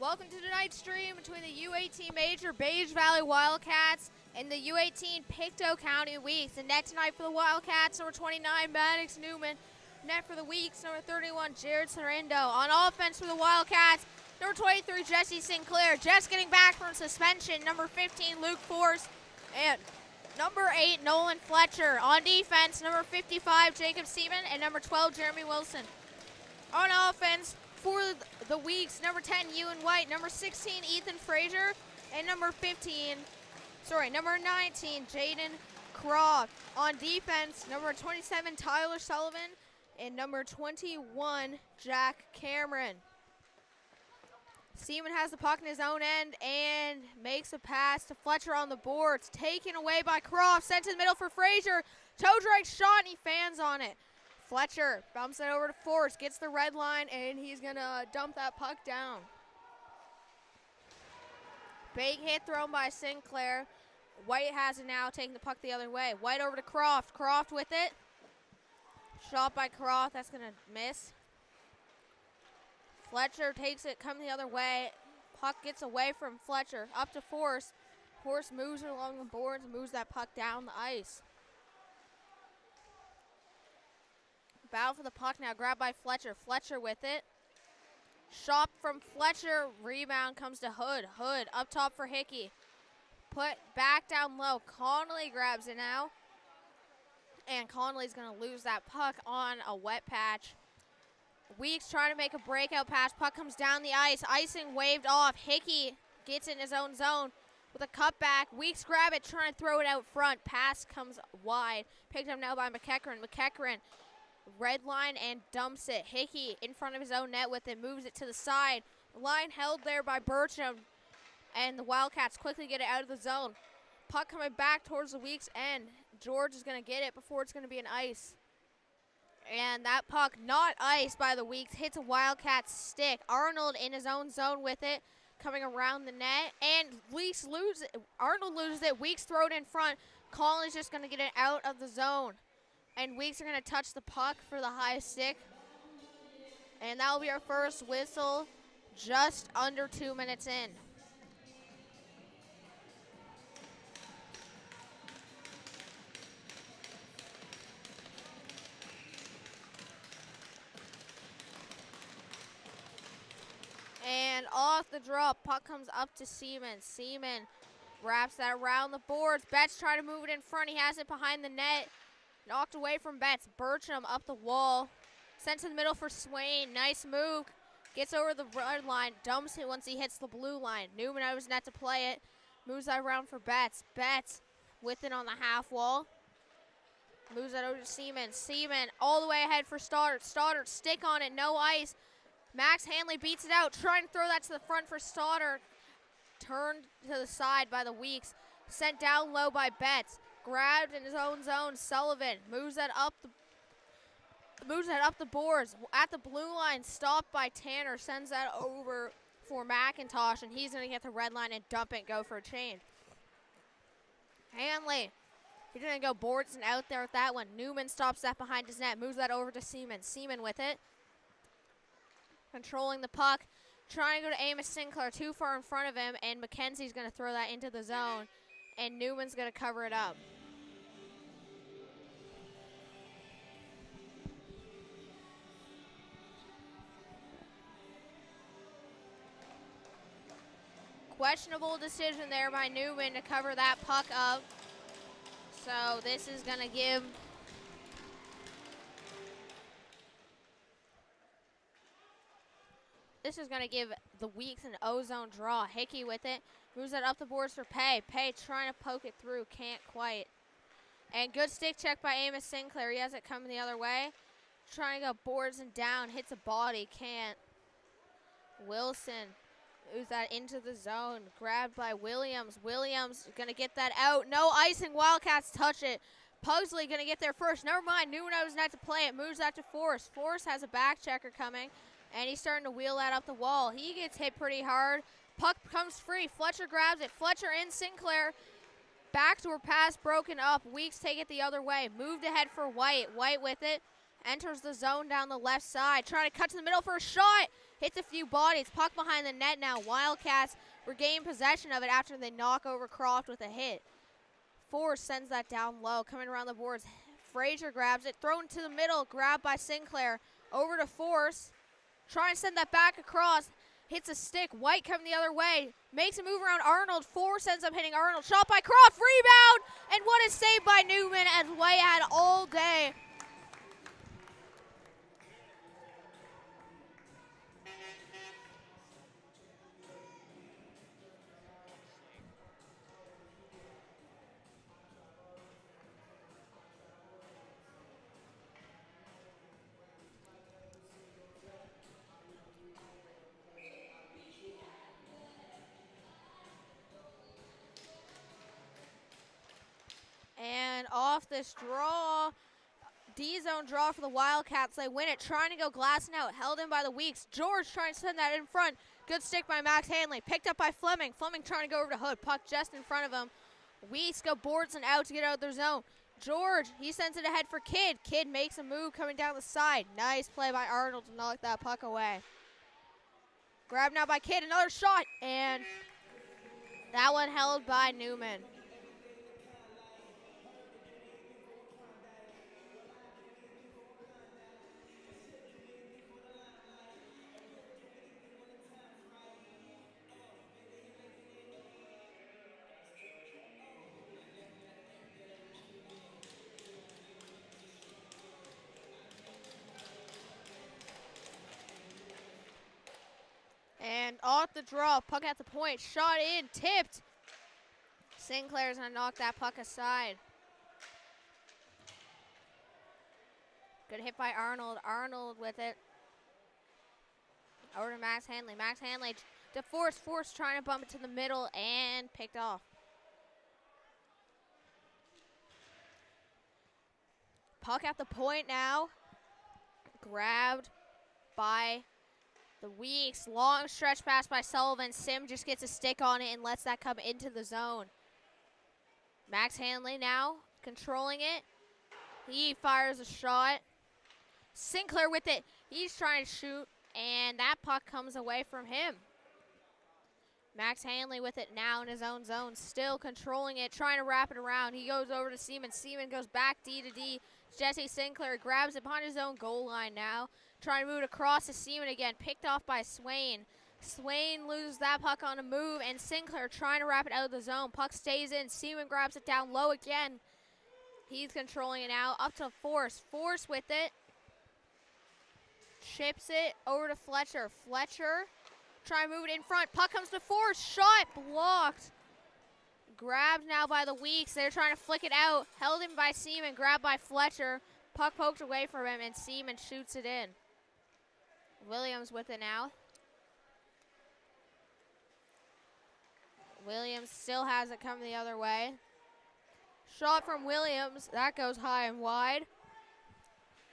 Welcome to tonight's stream between the U18 Major Beige Valley Wildcats and the U18 Pictou County Weeks. The net tonight for the Wildcats, number 29, Maddox Newman. Net for the Weeks, number 31, Jared Sorindo. On offense for the Wildcats, number 23, Jesse Sinclair. Just getting back from suspension, number 15, Luke Force. And number 8, Nolan Fletcher. On defense, number 55, Jacob Seaman. And number 12, Jeremy Wilson. On offense for the Weeks, number 10, Ewan White. Number 16, Ethan Frazier. And number 19, Jaden Croft. On defense, number 27, Tyler Sullivan. And number 21, Jack Cameron. Seaman has the puck in his own end and makes a pass to Fletcher on the boards. Taken away by Croft, sent to the middle for Frazier. Toe drag shot and he fans on it. Fletcher bumps it over to Force, gets the red line, and he's going to dump that puck down. Big hit thrown by Sinclair. White has it now, taking the puck the other way. White over to Croft. Croft with it. Shot by Croft, that's going to miss. Fletcher takes it, coming the other way. Puck gets away from Fletcher, up to Force. Force moves it along the boards and moves that puck down the ice. Battle for the puck now, grabbed by Fletcher. Fletcher with it. Shot from Fletcher, rebound comes to Hood. Hood up top for Hickey. Put back down low. Connolly grabs it now. And Connolly's going to lose that puck on a wet patch. Weeks trying to make a breakout pass. Puck comes down the ice. Icing waved off. Hickey gets in his own zone with a cutback. Weeks grab it, trying to throw it out front. Pass comes wide. Picked up now by McEachran. McEachran red line and dumps it. Hickey in front of his own net with it. Moves it to the side. Line held there by Bertram. And the Wildcats quickly get it out of the zone. Puck coming back towards the Weeks end. George is going to get it before it's going to be an ice. And that puck, not iced by the Weeks, hits a Wildcat stick. Arnold in his own zone with it, coming around the net. And Weeks loses it. Arnold loses it. Weeks throw it in front. Collins just going to get it out of the zone. And Weeks are going to touch the puck for the high stick. And that will be our first whistle just under 2 minutes in. And off the draw, puck comes up to Seaman. Seaman wraps that around the boards. Betts trying to move it in front. He has it behind the net. Knocked away from Betts. Bertram up the wall. Sent to the middle for Swain. Nice move. Gets over the red line. Dumps it once he hits the blue line. Newman out of his net to play it. Moves that around for Betts. Betts with it on the half wall. Moves that over to Seaman. Seaman all the way ahead for Stoddard. Stoddard stick on it. No ice. Max Hanley beats it out, trying to throw that to the front for Stoddard. Turned to the side by the Weeks. Sent down low by Betts. Grabbed in his own zone. Sullivan moves that up the boards. At the blue line, stopped by Tanner. Sends that over for McIntosh, and he's going to get the red line and dump it and go for a change. Hanley, he's going to go boards and out there with that one. Newman stops that behind his net. Moves that over to Seaman. Seaman with it. Controlling the puck, trying to go to Amos Sinclair, too far in front of him, and McKenzie's going to throw that into the zone, and Newman's going to cover it up. Questionable decision there by Newman to cover that puck up. So this is going to give the Weeks an O-zone draw. Hickey with it. Moves it up the boards for Pay. Pay trying to poke it through. Can't quite. And good stick check by Amos Sinclair. He has it coming the other way. Trying to go boards and down. Hits a body. Can't. Wilson moves that into the zone. Grabbed by Williams. Williams going to get that out. No icing. Wildcats touch it. Pugsley going to get there first. Never mind. Newman was not to play it. Moves that to Force. Force has a back checker coming. And he's starting to wheel that up the wall. He gets hit pretty hard. Puck comes free. Fletcher grabs it. Fletcher and Sinclair. Backdoor pass broken up. Weeks take it the other way. Moved ahead for White. White with it. Enters the zone down the left side. Trying to cut to the middle for a shot. Hits a few bodies. Puck behind the net now. Wildcats regain possession of it after they knock over Croft with a hit. Force sends that down low. Coming around the boards. Frazier grabs it. Thrown to the middle. Grabbed by Sinclair. Over to Force. Trying to send that back across. Hits a stick. White coming the other way. Makes a move around Arnold. Force ends up hitting Arnold. Shot by Croft. Rebound. And what a save by Newman as White had all day. And off this draw, D-zone draw for the Wildcats. They win it, trying to go glassing out. Held in by the Weeks. George trying to send that in front. Good stick by Max Hanley. Picked up by Fleming. Fleming trying to go over to Hood. Puck just in front of him. Weeks go boards and out to get out of their zone. George, he sends it ahead for Kidd. Kidd makes a move coming down the side. Nice play by Arnold to knock that puck away. Grabbed now by Kidd. Another shot. And that one held by Newman. And off the draw, puck at the point, shot in, tipped. Sinclair's gonna knock that puck aside. Good hit by Arnold. Arnold with it. Over to Max Hanley. Max Hanley to Force. Force trying to bump it to the middle and picked off. Puck at the point now. Grabbed by the Weeks. Long stretch pass by Sullivan. Sim just gets a stick on it and lets that come into the zone. Max Hanley now controlling it. He fires a shot. Sinclair with it. He's trying to shoot, and that puck comes away from him. Max Hanley with it now in his own zone. Still controlling it, trying to wrap it around. He goes over to Seaman. Seaman goes back D to D. Jesse Sinclair grabs it behind his own goal line now. Trying to move it across to Seaman again. Picked off by Swain. Swain loses that puck on a move, and Sinclair trying to wrap it out of the zone. Puck stays in. Seaman grabs it down low again. He's controlling it now. Up to Force. Force with it. Chips it over to Fletcher. Fletcher trying to move it in front. Puck comes to Force. Shot blocked. Grabbed now by the Weeks. They're trying to flick it out. Held in by Seaman. Grabbed by Fletcher. Puck poked away from him, and Seaman shoots it in. Williams with it now. Williams still has it coming the other way. Shot from Williams. That goes high and wide.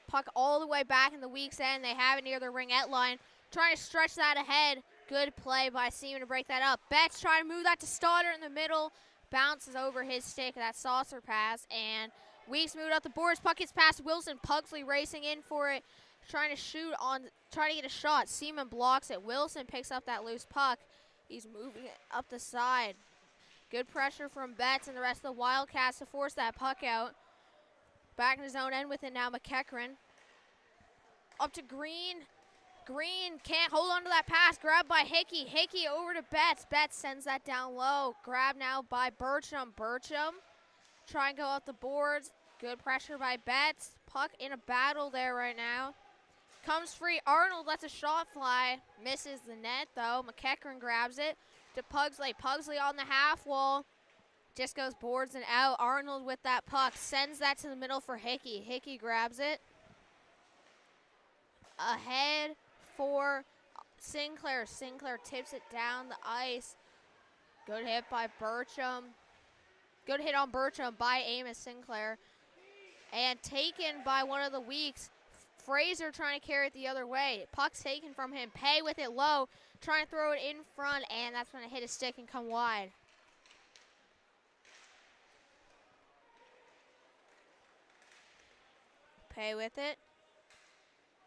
Puck all the way back in the Weeks end. They have it near the ringette line. Trying to stretch that ahead. Good play by Seaman to break that up. Betts trying to move that to Stoddard in the middle. Bounces over his stick. That saucer pass. And Weeks moved up the boards. Puck gets past Wilson. Pugsley racing in for it. Trying to shoot on, trying to get a shot. Seaman blocks it. Wilson picks up that loose puck. He's moving it up the side. Good pressure from Betts and the rest of the Wildcats to force that puck out. Back in his own end with it now, McEachran. Up to Green. Green can't hold on to that pass. Grabbed by Hickey. Hickey over to Betts. Betts sends that down low. Grabbed now by Burcham. Burcham try and go up the boards. Good pressure by Betts. Puck in a battle there right now. Comes free. Arnold lets a shot fly. Misses the net, though. McEachran grabs it to Pugsley. Pugsley on the half wall. Just goes boards and out. Arnold with that puck. Sends that to the middle for Hickey. Hickey grabs it. Ahead for Sinclair. Sinclair tips it down the ice. Good hit by Burcham. Good hit on Burcham by Amos Sinclair. And taken by one of the Weeks. Fraser trying to carry it the other way. Puck's taken from him. Pay with it low. Trying to throw it in front, and that's going to hit a stick and come wide. Pay with it.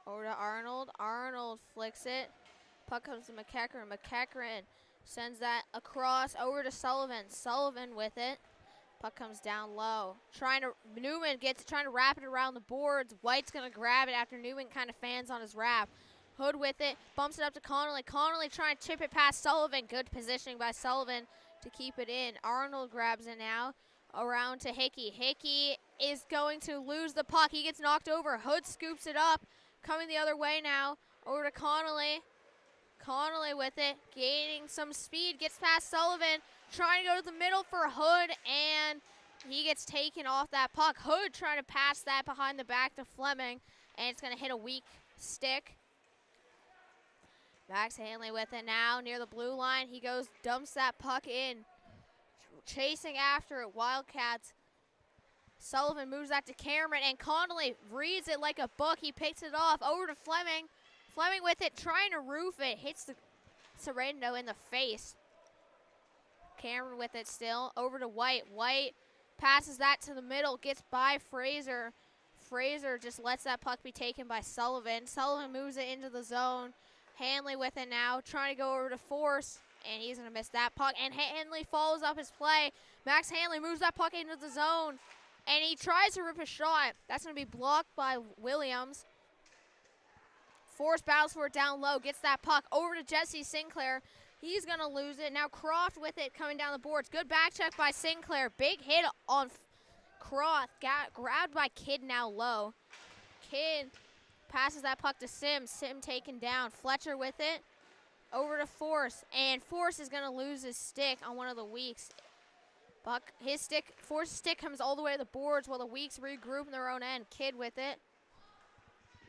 Over to Arnold. Arnold flicks it. Puck comes to McEachern. McEachern sends that across over to Sullivan. Sullivan with it. Puck comes down low. Newman trying to wrap it around the boards. White's going to grab it after Newman kind of fans on his wrap. Hood with it. Bumps it up to Connolly. Connolly trying to chip it past Sullivan. Good positioning by Sullivan to keep it in. Arnold grabs it now. Around to Hickey. Hickey is going to lose the puck. He gets knocked over. Hood scoops it up. Coming the other way now. Over to Connolly. Connolly with it. Gaining some speed. Gets past Sullivan. Trying to go to the middle for Hood. And he gets taken off that puck. Hood trying to pass that behind the back to Fleming. And it's going to hit a weak stick. Max Hanley with it now near the blue line. He goes, dumps that puck in. Chasing after it. Wildcats. Sullivan moves that to Cameron, and Connolly reads it like a book. He picks it off. Over to Fleming. Fleming with it, trying to roof it. Hits the Sorrento in the face. Cameron with it still. Over to White. White passes that to the middle. Gets by Fraser. Fraser just lets that puck be taken by Sullivan. Sullivan moves it into the zone. Hanley with it now. Trying to go over to Force. And he's going to miss that puck. And Hanley follows up his play. Max Hanley moves that puck into the zone. And he tries to rip a shot. That's going to be blocked by Williams. Force battles for it down low. Gets that puck over to Jesse Sinclair. He's going to lose it. Now Croft with it coming down the boards. Good back check by Sinclair. Big hit on Croft. Grabbed by Kidd now low. Kidd passes that puck to Sim. Sim taken down. Fletcher with it. Over to Force. And Force is going to lose his stick on one of the Weeks. Force's stick comes all the way to the boards while the Weeks regroup in their own end. Kidd with it.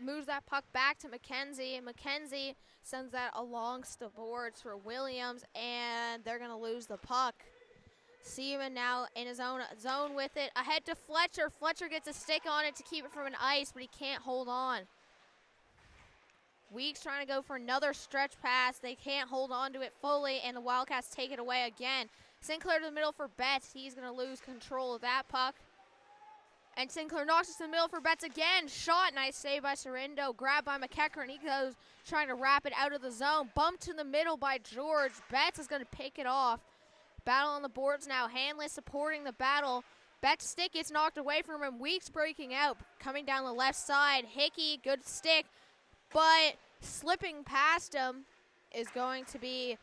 Moves that puck back to McKenzie. And McKenzie sends that along the boards for Williams. And they're going to lose the puck. Seaman now in his own zone with it. Ahead to Fletcher. Fletcher gets a stick on it to keep it from an ice, but he can't hold on. Weeks trying to go for another stretch pass. They can't hold on to it fully, and the Wildcats take it away again. Sinclair to the middle for Betts. He's going to lose control of that puck. And Sinclair knocks it to the middle for Betts again. Shot, nice save by Sorrento. Grabbed by McEachern. He goes trying to wrap it out of the zone. Bumped to the middle by George. Betts is going to pick it off. Battle on the boards now. Hanley supporting the battle. Betts' stick gets knocked away from him. Weeks breaking out. Coming down the left side. Hickey, good stick. But slipping past him is going to be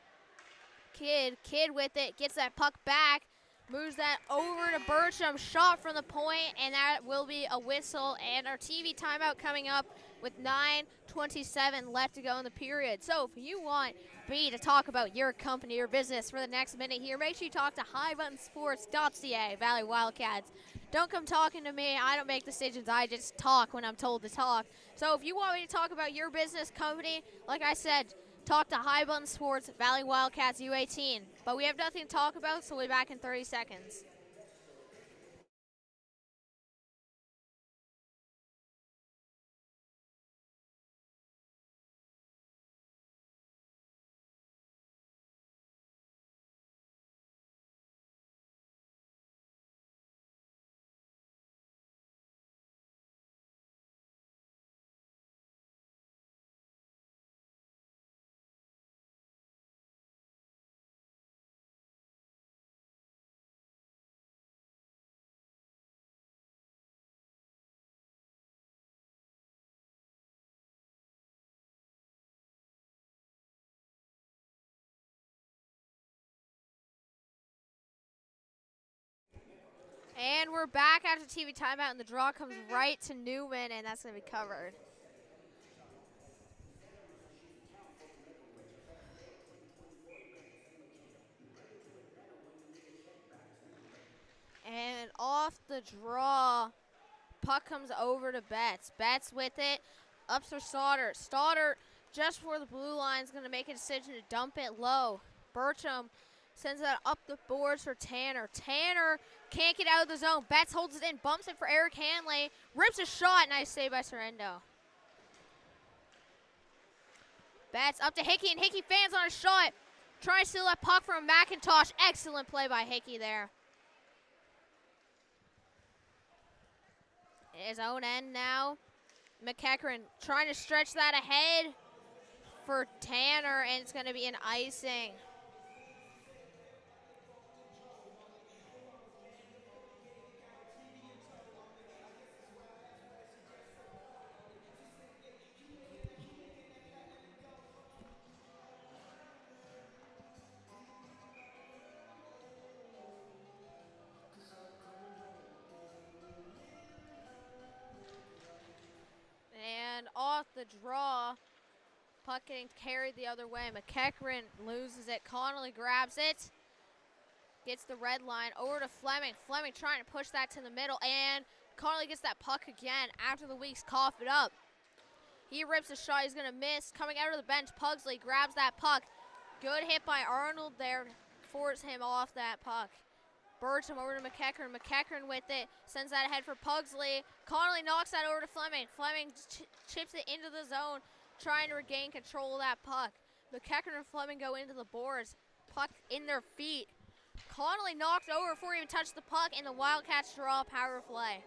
Kidd. Kidd with it. Gets that puck back. Moves that over to Bertram. Shot from the point, and that will be a whistle. And our TV timeout coming up with 9:27 left to go in the period. So if you want me to talk about your company or business for the next minute here, make sure you talk to highbuttonsports.ca, Valley Wildcats. Don't come talking to me. I don't make decisions. I just talk when I'm told to talk. So if you want me to talk about your business company, like I said, talk to High Button Sports, Valley Wildcats, U18. But we have nothing to talk about, so we'll be back in 30 seconds. And we're back after TV timeout, and the draw comes right to Newman, and that's going to be covered. And off the draw, puck comes over to Betts. Betts with it, up for Stoddard. Stoddard, just before the blue line, is going to make a decision to dump it low. Bertram sends that up the boards for Tanner. Tanner can't get out of the zone. Betts holds it in, bumps it for Eric Hanley, rips a shot. Nice save by Sorrento. Betts up to Hickey, and Hickey fans on a shot. Trying to steal that puck from McIntosh. Excellent play by Hickey there. His own end now. McEachran trying to stretch that ahead for Tanner, and it's going to be an icing. And off the draw, puck getting carried the other way. McEachran loses it. Connolly grabs it. Gets the red line over to Fleming. Fleming trying to push that to the middle, and Connolly gets that puck again after the Weeks cough it up. He rips a shot. He's going to miss. Coming out of the bench, Pugsley grabs that puck. Good hit by Arnold there. Force him off that puck. Birds him over to McEachran. McEachran with it. Sends that ahead for Pugsley. Connolly knocks that over to Fleming. Fleming chips it into the zone, trying to regain control of that puck. McEachran and Fleming go into the boards. Puck in their feet. Connolly knocked over before he even touched the puck, and the Wildcats draw a power play.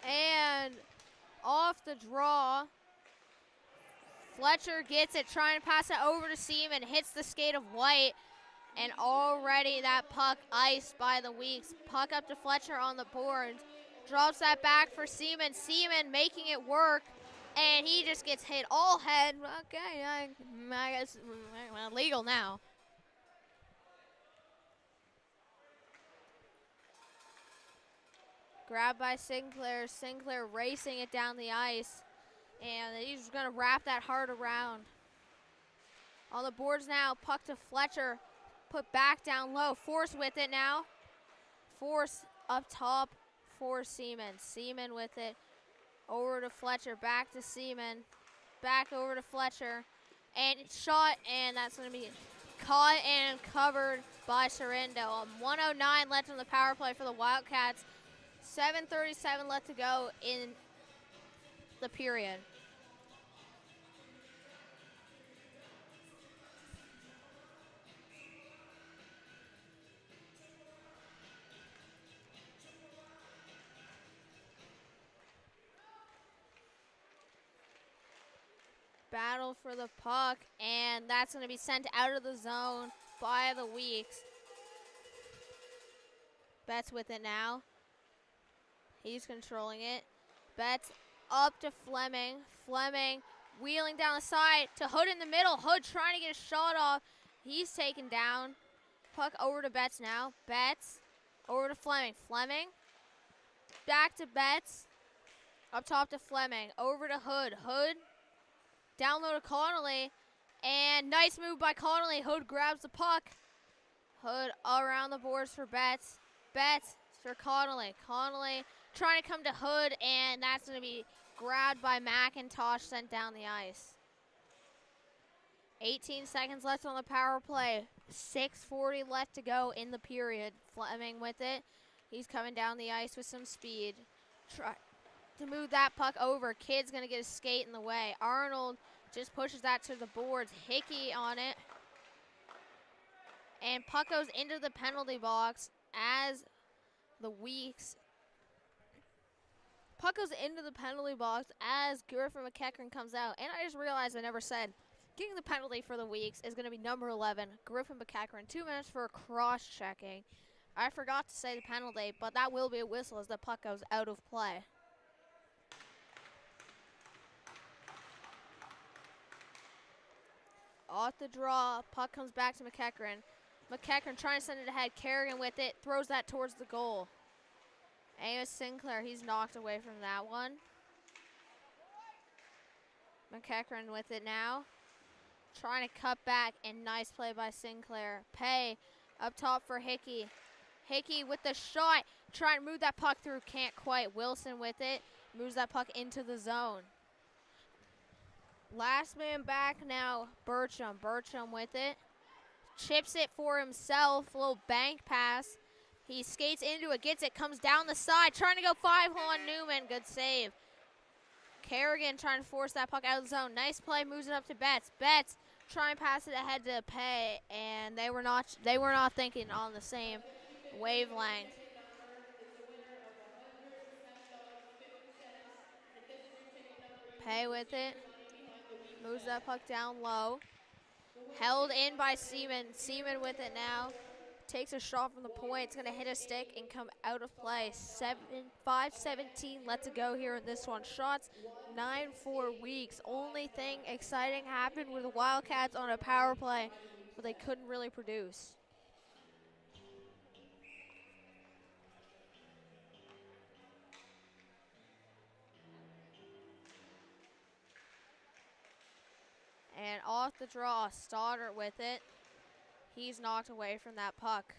And off the draw, Fletcher gets it, trying to pass it over to Seaman, hits the skate of White, and already that puck iced by the Weeks. Puck up to Fletcher on the boards, drops that back for Seaman. Seaman making it work, and he just gets hit all head. Okay, I guess legal now. Grabbed by Sinclair. Sinclair racing it down the ice. And he's going to wrap that hard around. On the boards now, puck to Fletcher. Put back down low. Force with it now. Force up top for Seaman. Seaman with it. Over to Fletcher. Back to Seaman. Back over to Fletcher. And shot, and that's going to be caught and covered by Sorrento. 1:09 left on the power play for the Wildcats. 7:37 left to go in the period. Battle for the puck, and that's going to be sent out of the zone by the Weeks. Betts with it now. He's controlling it. Betts up to Fleming. Fleming wheeling down the side to Hood in the middle. Hood trying to get a shot off. He's taken down. Puck over to Betts now. Betts over to Fleming. Fleming back to Betts. Up top to Fleming. Over to Hood. Hood down low to Connolly. And nice move by Connolly. Hood grabs the puck. Hood around the boards for Betts. Betts for Connolly. Connolly trying to come to Hood, and that's going to be grabbed by McIntosh, sent down the ice. 18 seconds left on the power play. 6:40 left to go in the period. Fleming with it. He's coming down the ice with some speed. Try to move that puck over. Kid's going to get a skate in the way. Arnold just pushes that to the boards. Hickey on it. And puck goes into the penalty box as the Weeks. Puck goes into the penalty box as Griffin McEachran comes out. And I just realized I never said, getting the penalty for the Weeks is going to be number 11, Griffin McEachran. 2 minutes for cross-checking. I forgot to say the penalty, but that will be a whistle as the puck goes out of play. Off the draw, puck comes back to McEachran. McEachran trying to send it ahead. Kerrigan with it, throws that towards the goal. Amos Sinclair, he's knocked away from that one. McEachran with it now. Trying to cut back, and nice play by Sinclair. Pay up top for Hickey. Hickey with the shot. Trying to move that puck through. Can't quite. Wilson with it. Moves that puck into the zone. Last man back now, Bertram. Bertram with it. Chips it for himself. A little bank pass. He skates into it, gets it, comes down the side. Trying to go 5-hole on Newman. Good save. Kerrigan trying to force that puck out of the zone. Nice play, moves it up to Betts. Betts trying to pass it ahead to Pay, and they were not thinking on the same wavelength. Pay with it. Moves that puck down low. Held in by Seaman. Seaman with it now. Takes a shot from the point. It's going to hit a stick and come out of play. 5:17 left to go here in this one. Shots 9-4 Weeks. Only thing exciting happened with the Wildcats on a power play, but they couldn't really produce. And off the draw, Stoddard with it. He's knocked away from that puck.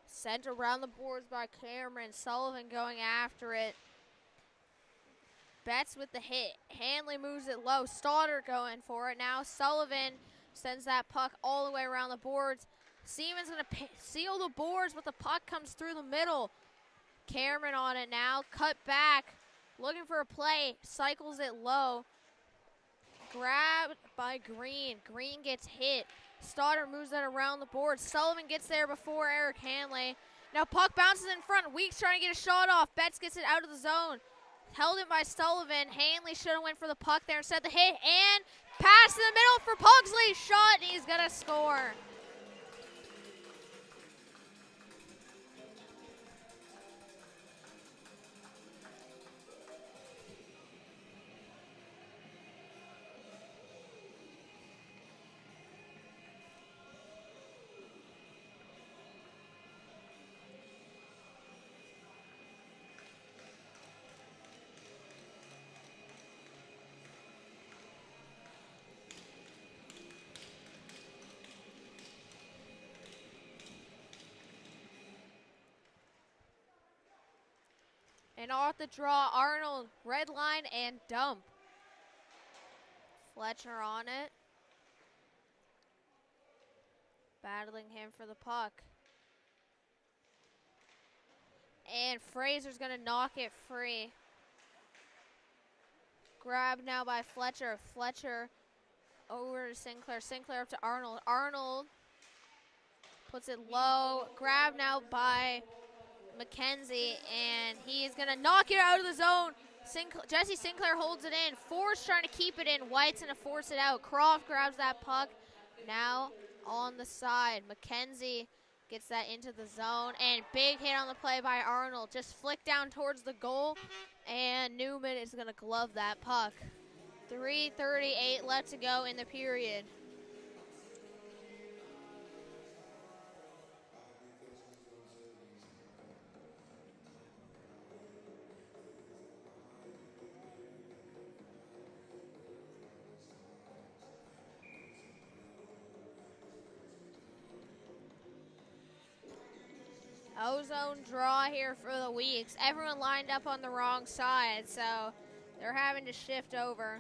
Sent around the boards by Cameron. Sullivan going after it. Betts with the hit. Hanley moves it low. Stoddard going for it now. Sullivan sends that puck all the way around the boards. Seaman's going to seal the boards, but the puck comes through the middle. Cameron on it now. Cut back. Looking for a play. Cycles it low. Grabbed by Green. Green gets hit. Stoddard moves that around the board. Sullivan gets there before Eric Hanley. Now puck bounces in front. Weeks trying to get a shot off. Betts gets it out of the zone. Held it by Sullivan. Hanley should have went for the puck there instead of the hit. And pass in the middle for Pugsley. Shot, and he's going to score. And off the draw, Arnold, red line and dump. Fletcher on it. Battling him for the puck. And Fraser's going to knock it free. Grabbed now by Fletcher. Fletcher over to Sinclair. Sinclair up to Arnold. Arnold puts it low. Grabbed now by McKenzie, and he is going to knock it out of the zone. Jesse Sinclair holds it in. Force trying to keep it in. White's going to force it out. Croft grabs that puck. Now on the side. McKenzie gets that into the zone, and big hit on the play by Arnold. Just flick down towards the goal, and Newman is going to glove that puck. 3:38 left to go in the period. Ozone draw here for the Weeks. Everyone lined up on the wrong side, so they're having to shift over.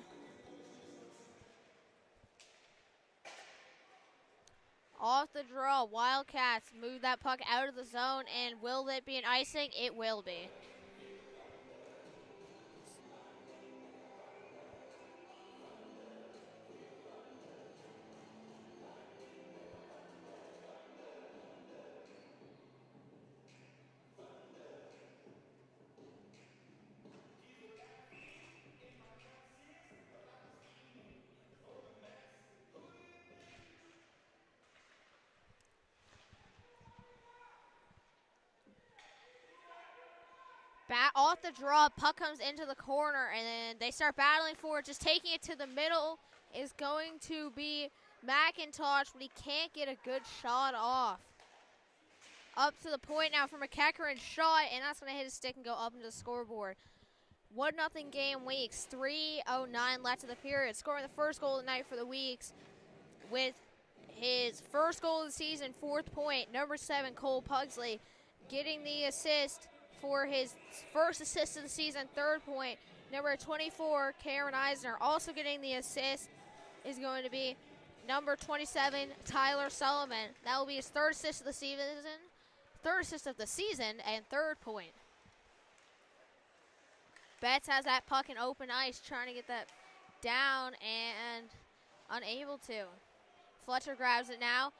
Off the draw, Wildcats move that puck out of the zone, and will it be an icing? It will be. Off the draw, puck comes into the corner, and then they start battling for it. Just taking it to the middle is going to be McIntosh, but he can't get a good shot off. Up to the point now for McEachran, shot, and that's going to hit his stick and go up into the scoreboard. 1-0 game Weeks, 3:09 left of the period. Scoring the first goal of the night for the Weeks with his first goal of the season, 4th point. Number 7, Cole Pugsley, getting the assist for his first assist of the season, 3rd point. Number 24, Karen Eisner, also getting the assist, is going to be number 27, Tyler Sullivan. That will be his 3rd assist of the season, and 3rd point. Betts has that puck in open ice, trying to get that down and unable to. Fletcher grabs it now.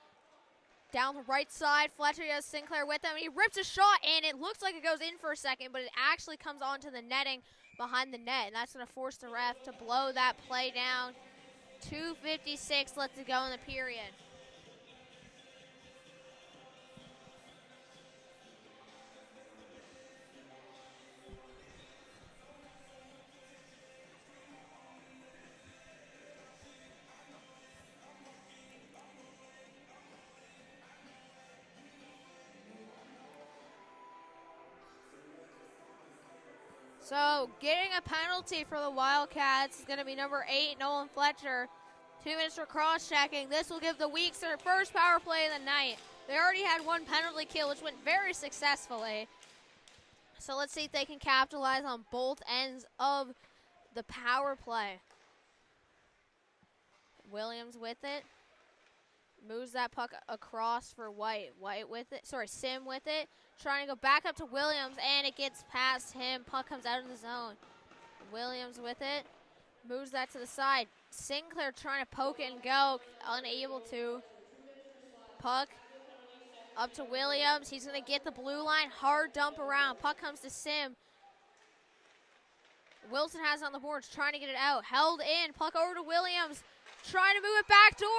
Down the right side, Fletcher has Sinclair with him. He rips a shot, and it looks like it goes in for a second, but it actually comes onto the netting behind the net, and that's going to force the ref to blow that play down. 2:56 left to go in the period. So getting a penalty for the Wildcats is going to be number 8, Nolan Fletcher. 2 minutes for cross-checking. This will give the Weeks their first power play of the night. They already had 1 penalty kill, which went very successfully. So let's see if they can capitalize on both ends of the power play. Williams with it. Moves that puck across for White. White with it. Sorry, Sim with it. Trying to go back up to Williams, and it gets past him. Puck comes out of the zone. Williams with it. Moves that to the side. Sinclair trying to poke it and go. Unable to. Puck up to Williams. He's going to get the blue line. Hard dump around. Puck comes to Sim. Wilson has it on the boards. Trying to get it out. Held in. Puck over to Williams. Trying to move it back door,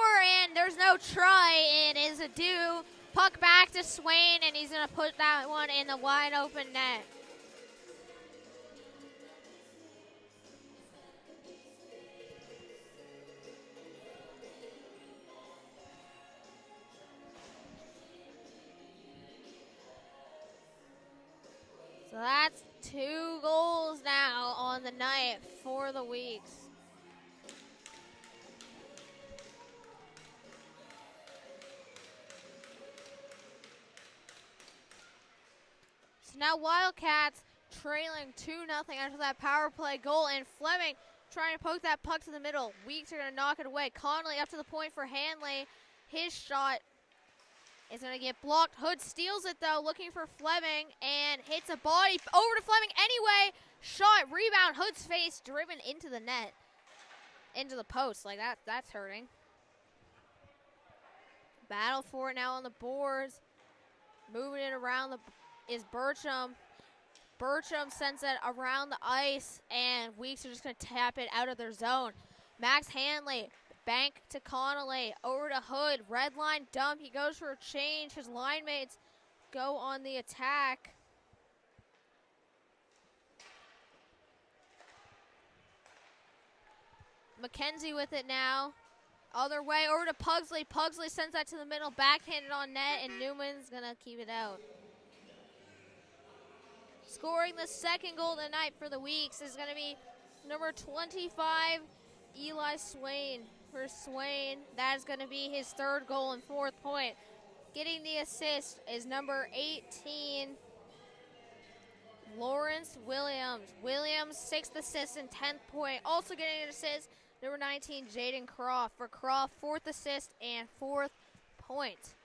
and there's no try. It is a do. Puck back to Swain, and he's going to put that one in the wide open net. So that's 2 goals now on the night for the Weeks. Now Wildcats trailing 2-0 after that power play goal, and Fleming trying to poke that puck to the middle. Weeks are going to knock it away. Connolly up to the point for Hanley. His shot is going to get blocked. Hood steals it, though, looking for Fleming, and hits a body over to Fleming anyway. Shot, rebound, Hood's face driven into the net, into the post. Like, that's hurting. Battle for it now on the boards. Moving it around is Bertram. Bertram sends it around the ice, and Weeks are just going to tap it out of their zone. Max Hanley, bank to Connolly, over to Hood, red line dump. He goes for a change. His line mates go on the attack. McKenzie with it now. Other way, over to Pugsley. Pugsley sends that to the middle, backhanded on net, and Newman's going to keep it out. Scoring the 2nd goal of the night for the Weeks is going to be number 25, Eli Swain. For Swain, that is going to be his 3rd goal and 4th point. Getting the assist is number 18, Lawrence Williams. Williams, 6th assist and 10th point. Also getting an assist, number 19, Jaden Croft. For Croft, 4th assist and 4th point.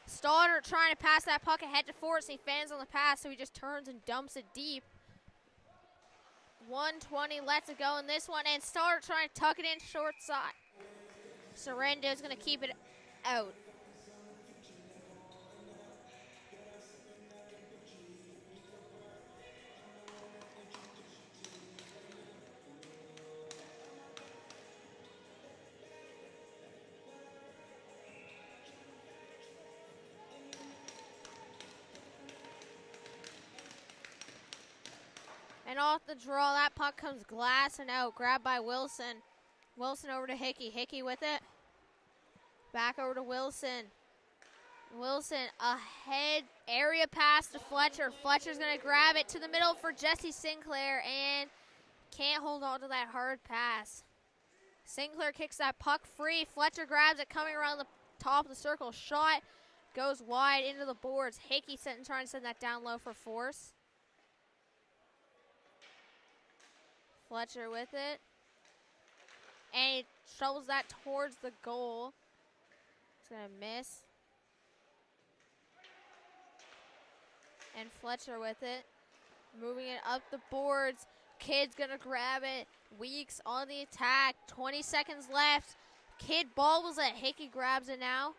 Stoddard trying to pass that puck ahead to Forrest. He fans on the pass, so he just turns and dumps it deep. 1:20 left to go in this one, and Stoddard trying to tuck it in short side. Sorrento is going to keep it out. And off the draw, that puck comes glassing out. Grabbed by Wilson. Wilson over to Hickey. Hickey with it. Back over to Wilson. Wilson ahead. Area pass to Fletcher. Fletcher's going to grab it to the middle for Jesse Sinclair. And can't hold on to that hard pass. Sinclair kicks that puck free. Fletcher grabs it coming around the top of the circle. Shot goes wide into the boards. Hickey trying to send that down low for force. Fletcher with it. And he shovels that towards the goal. It's going to miss. And Fletcher with it. Moving it up the boards. Kid's going to grab it. Weeks on the attack. 20 seconds left. Kid bobbles it. Hickey grabs it now.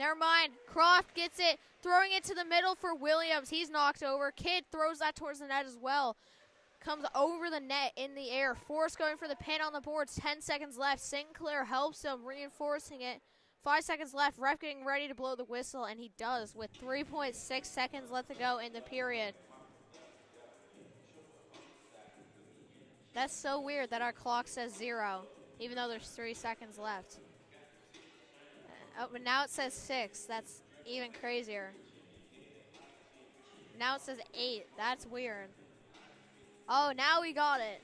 Never mind. Croft gets it. Throwing it to the middle for Williams. He's knocked over. Kid throws that towards the net as well. Comes over the net in the air. Force going for the pin on the boards. 10 seconds left. Sinclair helps him, reinforcing it. 5 seconds left. Ref getting ready to blow the whistle, and he does with 3.6 seconds left to go in the period. That's so weird that our clock says 0, even though there's 3 seconds left. Oh, but now it says 6. That's even crazier. Now it says 8. That's weird. Oh, now we got it.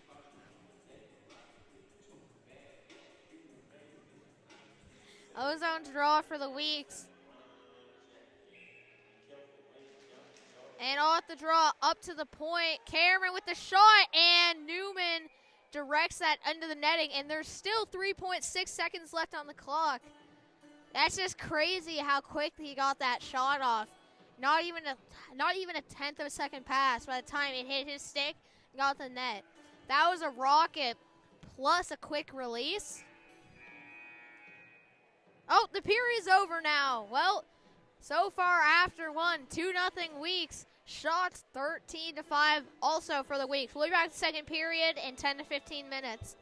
Ozone draw for the Weeks. And off the draw, up to the point. Cameron with the shot, and Newman directs that under the netting, and there's still 3.6 seconds left on the clock. That's just crazy how quick he got that shot off. Not even a tenth of a second pass by the time it hit his stick and got the net. That was a rocket plus a quick release. Oh, the period's over now. Well, so far after 2-0 Weeks. Shots 13-5 also for the Weeks. We'll be back to the second period in 10 to 15 minutes.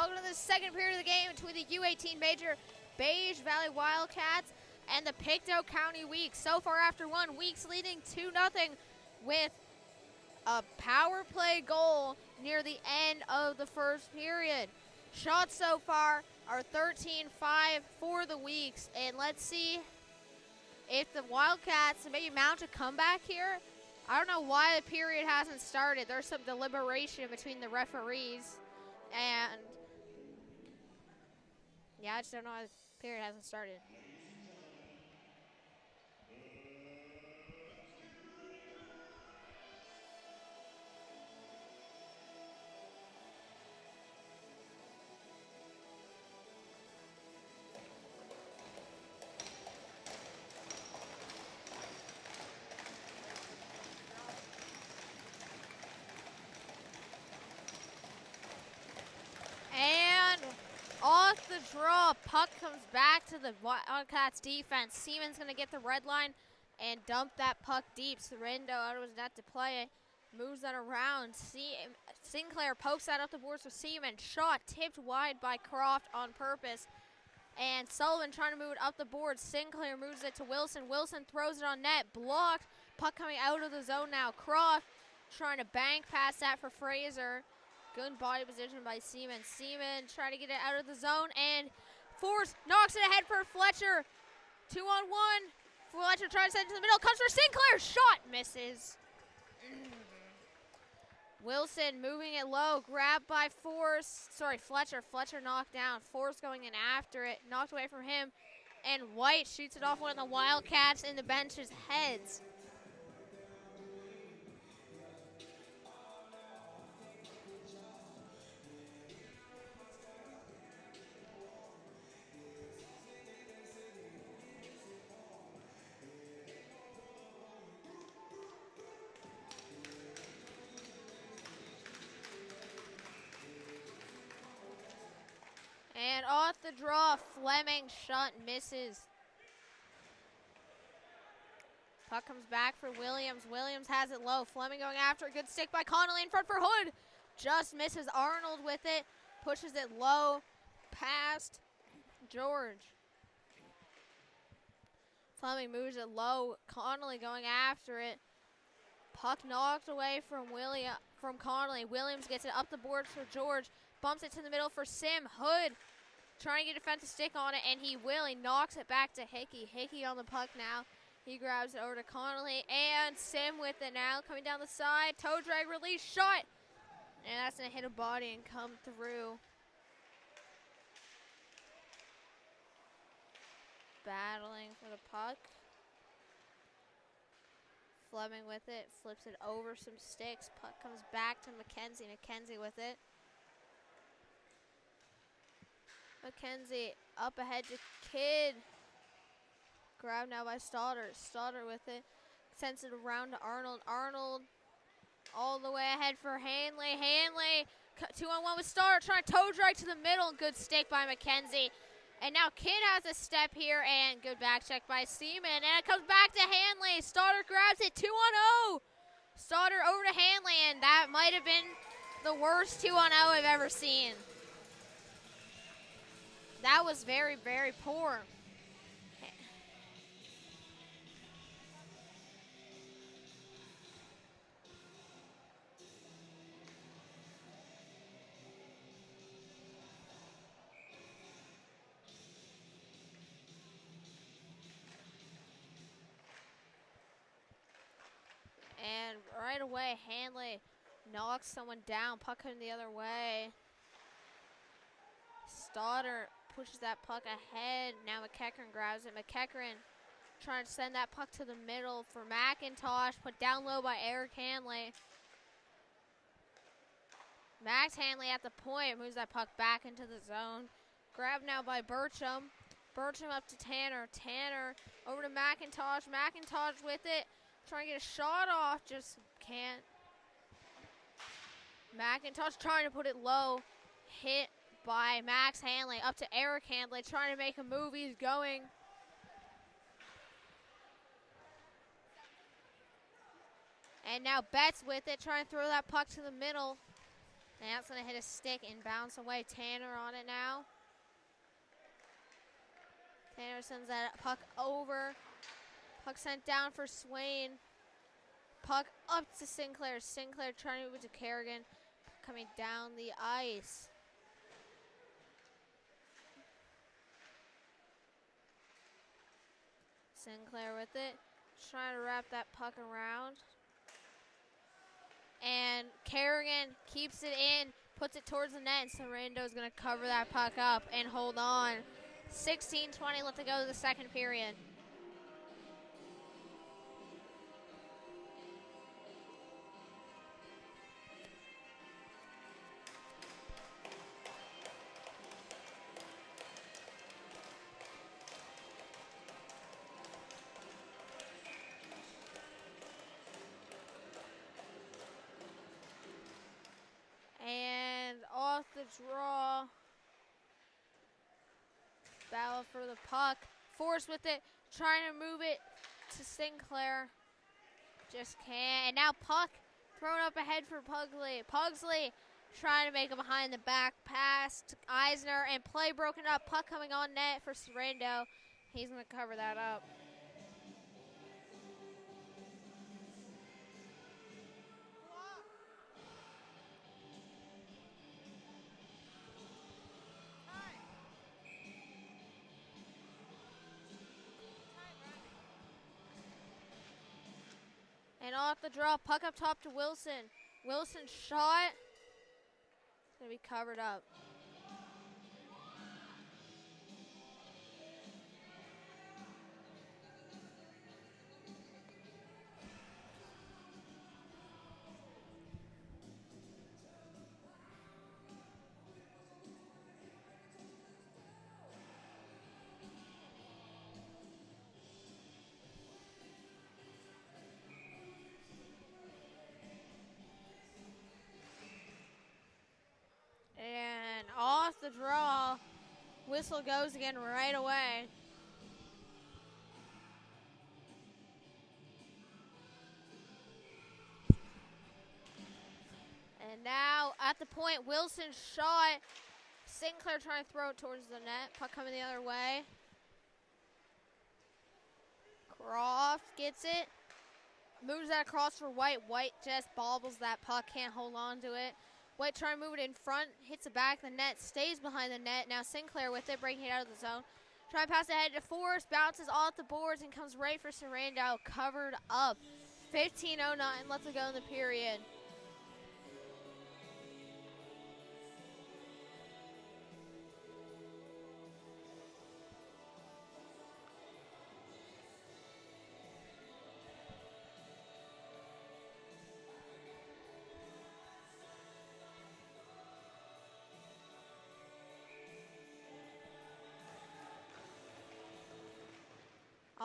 Welcome to the second period of the game between the U18 major Beige Valley Wildcats and the Pictou County Weeks. So far after one, Weeks leading 2-0 with a power play goal near the end of the first period. Shots so far are 13-5 for the Weeks, and let's see if the Wildcats maybe mount a comeback here. I don't know why the period hasn't started. There's some deliberation between the referees, and yeah, I just don't know why the period hasn't started. And off the draw, puck comes back to the Wildcats defense. Seaman's going to get the red line and dump that puck deep. Sorrento out of his net to play it. Moves that around. Sinclair pokes that up the boards for Seaman. Shot tipped wide by Croft on purpose. And Sullivan trying to move it up the board. Sinclair moves it to Wilson. Wilson throws it on net. Blocked. Puck coming out of the zone now. Croft trying to bank past that for Fraser. Good body position by Seaman. Seaman trying to get it out of the zone, and Force knocks it ahead for Fletcher. 2-on-1. Fletcher tries to send it to the middle. Comes for Sinclair. Shot misses. Wilson moving it low. Grabbed by Force. Sorry, Fletcher. Fletcher knocked down. Force going in after it. Knocked away from him. And White shoots it off one of the Wildcats in the bench's heads. And off the draw, Fleming shot misses. Puck comes back for Williams. Williams has it low. Fleming going after it. Good stick by Connolly in front for Hood. Just misses Arnold with it. Pushes it low past George. Fleming moves it low. Connolly going after it. Puck knocked away from Connolly. Williams gets it up the boards for George. Bumps it to the middle for Sim. Hood trying to get a defensive stick on it, and he will. He knocks it back to Hickey. Hickey on the puck now. He grabs it over to Connolly, and Sim with it now. Coming down the side. Toe drag release. Shot. And that's going to hit a body and come through. Battling for the puck. Fleming with it. Flips it over some sticks. Puck comes back to McKenzie. McKenzie with it. McKenzie up ahead to Kidd. Grabbed now by Stoddard. Stoddard with it. Sends it around to Arnold. Arnold all the way ahead for Hanley. Hanley 2-on-1 with Stoddard. Trying to toe drag to the middle. Good stick by McKenzie. And now Kidd has a step here, and good back check by Seaman. And it comes back to Hanley. Stoddard grabs it. 2-on-0. Stoddard over to Hanley, and that might have been the worst 2-on-0 I've ever seen. That was very, very poor. And right away, Hanley knocks someone down. Puck coming the other way. Stoddard pushes that puck ahead. Now McEachern grabs it. McEachern trying to send that puck to the middle for McIntosh. Put down low by Eric Hanley. Max Hanley at the point. Moves that puck back into the zone. Grabbed now by Burcham. Burcham up to Tanner. Tanner over to McIntosh. McIntosh with it. Trying to get a shot off. Just can't. McIntosh trying to put it low. Hit by Max Hanley. Up to Eric Hanley. Trying to make a move. He's going. And now Betts with it. Trying to throw that puck to the middle. And that's going to hit a stick and bounce away. Tanner on it now. Tanner sends that puck over. Puck sent down for Swain. Puck up to Sinclair. Sinclair trying to move it to Kerrigan. Coming down the ice. Sinclair with it. Trying to wrap that puck around. And Kerrigan keeps it in, puts it towards the net, and Sorando's going to cover that puck up and hold on. 16:20 left to go to the second period. And off the draw. Battle for the puck. Force with it. Trying to move it to Sinclair. Just can't. And now puck thrown up ahead for Pugsley. Pugsley trying to make a behind the back pass to Eisner. And play broken up. Puck coming on net for Sorrento. He's going to cover that up. And off the draw, puck up top to Wilson. Wilson shot. It's going to be covered up. And off the draw, whistle goes again right away. And now at the point, Wilson shot. Sinclair trying to throw it towards the net. Puck coming the other way. Croft gets it. Moves that across for White. White just bobbles that puck. Can't hold on to it. White trying to move it in front, hits the back of the net, stays behind the net. Now Sinclair with it, breaking it out of the zone. Trying to pass ahead to Forrest, bounces off the boards and comes right for Sorrento, covered up. 15:09 left to go in the period.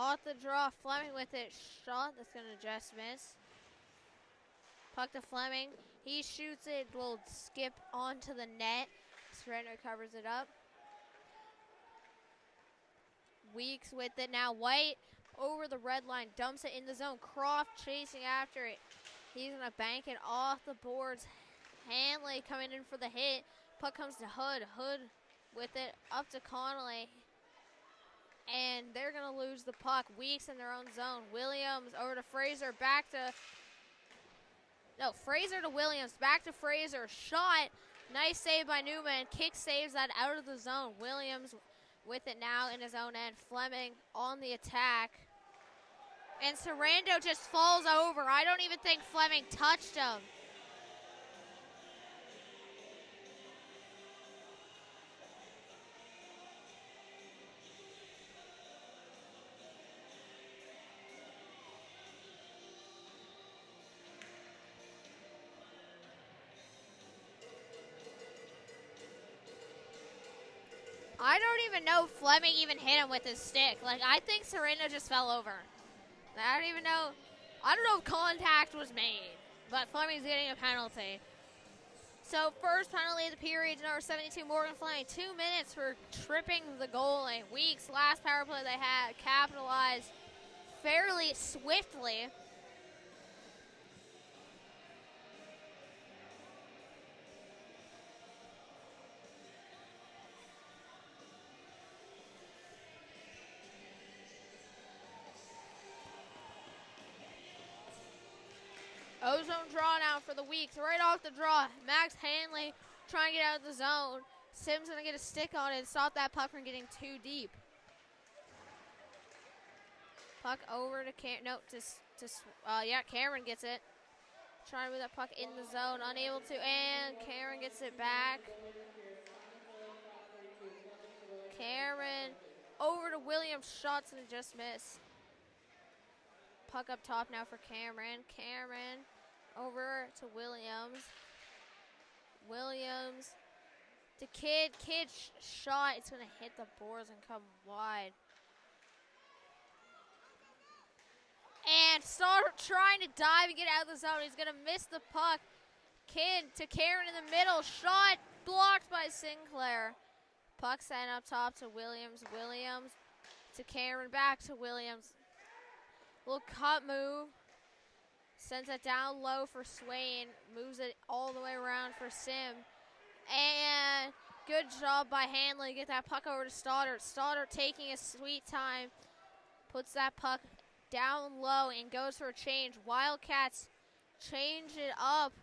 Off the draw, Fleming with it. Shot that's going to just miss. Puck to Fleming. He shoots it. Will skip onto the net. Surrender covers it up. Weeks with it. Now White over the red line. Dumps it in the zone. Croft chasing after it. He's going to bank it off the boards. Hanley coming in for the hit. Puck comes to Hood. Hood with it up to Connolly. And they're going to lose the puck. Weeks in their own zone. Williams over to Fraser. Fraser to Williams. Back to Fraser. Shot. Nice save by Newman. Kick saves that out of the zone. Williams with it now in his own end. Fleming on the attack. And Sorrento just falls over. I don't even think Fleming touched him. I don't even know if Fleming even hit him with his stick. Like, I think Sorrento just fell over. I don't even know. I don't know if contact was made, but Fleming's getting a penalty. So, first penalty of the period, number 72, Morgan Fleming. 2 minutes for tripping the goalie. Weeks, last power play they had, capitalized fairly swiftly. O-zone draw now for the Weeks. Right off the draw. Max Hanley trying to get out of the zone. Sim's going to get a stick on it and stop that puck from getting too deep. Puck over to Cameron gets it. Trying to move that puck in the zone. Unable to, and Cameron gets it back. Cameron over to Williams. Shots and just miss. Puck up top now for Cameron. Cameron over to Williams. Williams to Kidd. Kidd shot. It's going to hit the boards and come wide. And Stoddard trying to dive and get out of the zone. He's going to miss the puck. Kidd to Cameron in the middle. Shot blocked by Sinclair. Puck sent up top to Williams. Williams to Cameron. Back to Williams. Little cut move. Sends it down low for Swain. Moves it all the way around for Sim. And good job by Hanley. Get that puck over to Stoddard. Stoddard taking a sweet time. Puts that puck down low and goes for a change. Wildcats change it up.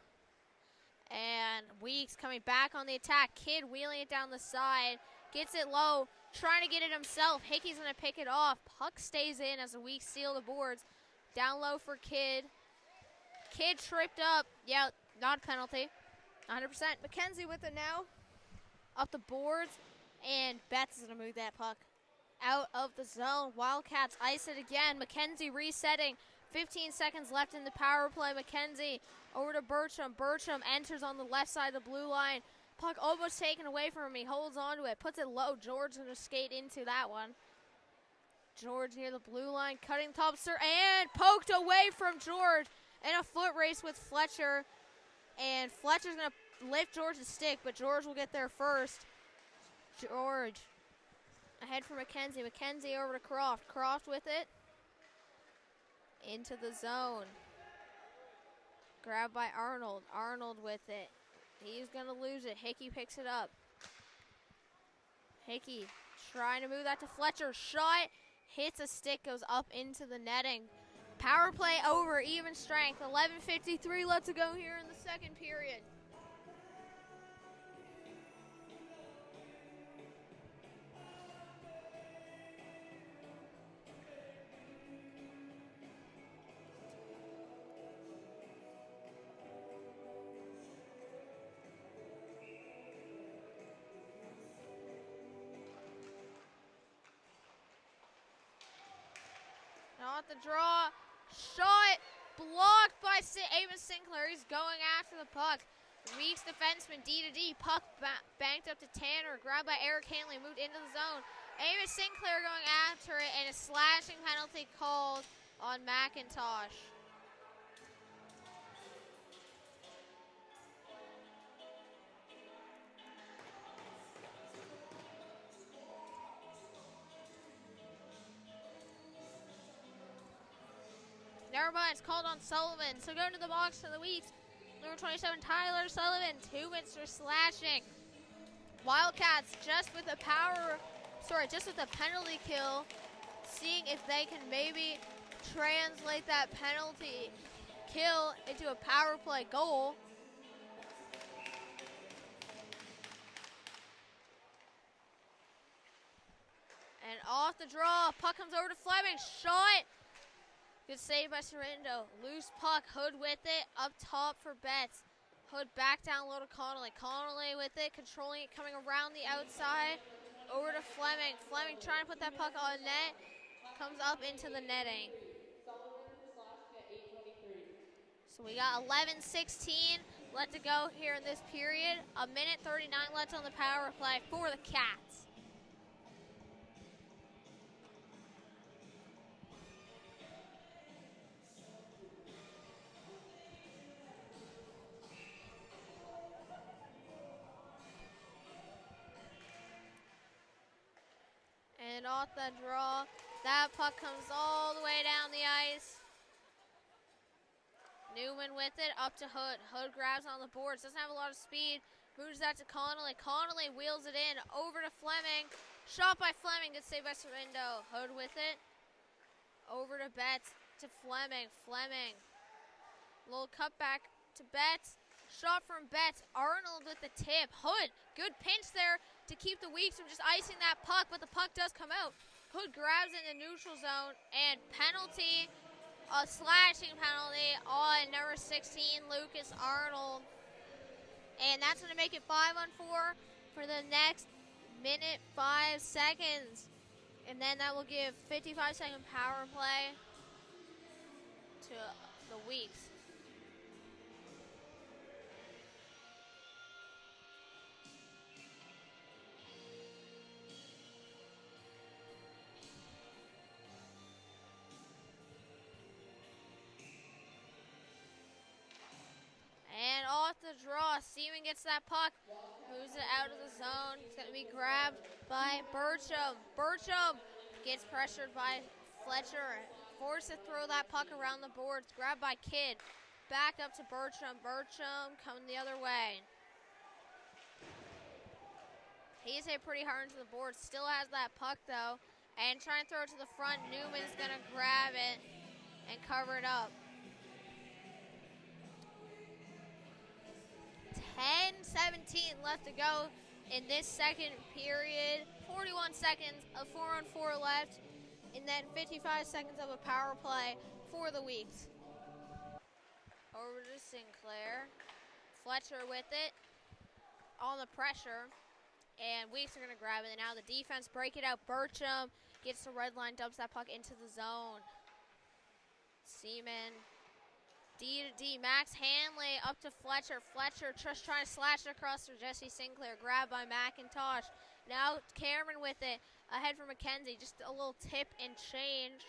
And Weeks coming back on the attack. Kidd wheeling it down the side. Gets it low. Trying to get it himself. Hickey's going to pick it off. Puck stays in as the Weeks seal the boards. Down low for Kidd. Kidd tripped up. Yeah, not a penalty. 100%. McKenzie with it now. Up the boards. And Betts is going to move that puck out of the zone. Wildcats ice it again. McKenzie resetting. 15 seconds left in the power play. McKenzie over to Bertram. Bertram enters on the left side of the blue line. Puck almost taken away from him. He holds on to it. Puts it low. George going to skate into that one. George near the blue line. Cutting top sir. And poked away from George. And a foot race with Fletcher. And Fletcher's going to lift George's stick. But George will get there first. George ahead for McKenzie. McKenzie over to Croft. Croft with it. Into the zone. Grabbed by Arnold. Arnold with it. He's going to lose it. Hickey picks it up. Hickey trying to move that to Fletcher. Shot. Hits a stick. Goes up into the netting. Power play over. Even strength. 11:53 left to go here in the second period. Not the draw. Shot blocked by Amos Sinclair. He's going after the puck. Weeks defenseman D-to-D. Puck banked up to Tanner. Grabbed by Eric Hanley. Moved into the zone. Amos Sinclair going after it. And a slashing penalty called on McIntosh. Never mind, it's called on Sullivan. So going to the box for the Weeks. Number 27, Tyler Sullivan. 2 minutes for slashing. Wildcats just with a penalty kill. Seeing if they can maybe translate that penalty kill into a power play goal. And off the draw, puck comes over to Fleming. Shot. Good save by Sorindo. Loose puck. Hood with it. Up top for Betts. Hood back down low to Connolly. Connolly with it. Controlling it. Coming around the outside. Over to Fleming. Fleming trying to put that puck on net. Comes up into the netting. So we got 11:16 left to go here in this period. 1:39 left on the power play for the Cats. And off the draw, that puck comes all the way down the ice. Newman with it, up to Hood. Hood grabs on the boards, doesn't have a lot of speed. Moves that to Connolly. Connolly wheels it in, over to Fleming. Shot by Fleming, good save by Sorindo. Hood with it, over to Betts, to Fleming. Fleming Little cutback to Betts. Shot from Betts. Arnold with the tip. Hood, good pinch there to keep the Weeks from just icing that puck, but the puck does come out. Hood grabs it in the neutral zone, and penalty, a slashing penalty on number 16, Lucas Arnold. And that's going to make it 5-on-4 for the next minute, 5 seconds. And then that will give 55-second power play to the Weeks. And off the draw, Seaman gets that puck, moves it out of the zone. It's going to be grabbed by Burcham. Burcham gets pressured by Fletcher, forced to throw that puck around the boards. Grabbed by Kidd, back up to Burcham. Burcham coming the other way. He's hit pretty hard into the board, still has that puck though, and trying to throw it to the front. Newman's going to grab it and cover it up. 10:17 left to go in this second period. 41 seconds of 4-on-4 left, and then 55 seconds of a power play for the Weeks. Over to Sinclair. Fletcher with it on the pressure, and Weeks are going to grab it. And now the defense break it out. Burcham gets the red line, dumps that puck into the zone. Seaman. D to D, Max Hanley up to Fletcher. Fletcher just trying to slash it across for Jesse Sinclair. Grabbed by McIntosh. Now Cameron with it. Ahead for McKenzie. Just a little tip and change.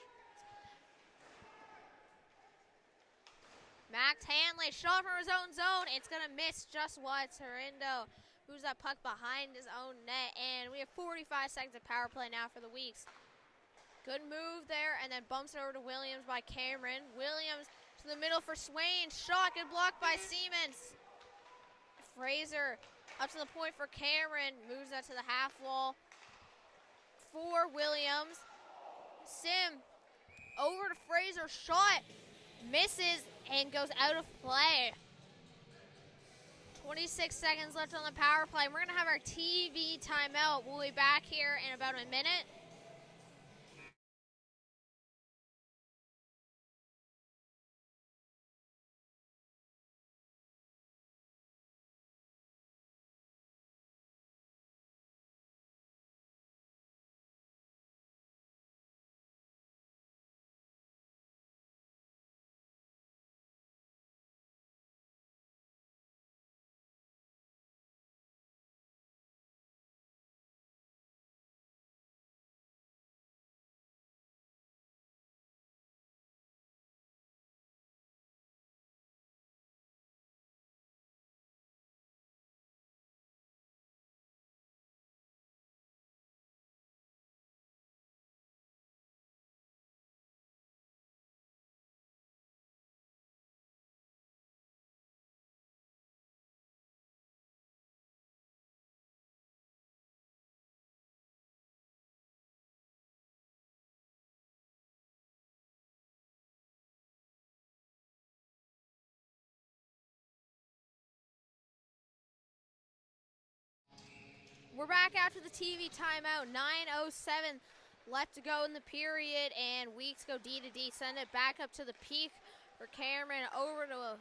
Max Hanley, shot from his own zone. It's going to miss just wide. Sorindo moves that puck behind his own net. And we have 45 seconds of power play now for the Weeks. Good move there, and then bumps it over to Williams by Cameron. Williams to the middle for Swain. Shot, good block by Siemens. Fraser up to the point for Cameron. Moves that to the half wall for Williams. Sim over to Fraser. Shot misses and goes out of play. 26 seconds left on the power play. We're going to have our TV timeout. We'll be back here in about a minute. We're back after the TV timeout. 9:07 left to go in the period, and Weeks go D to D. Send it back up to the peak for Cameron. Over to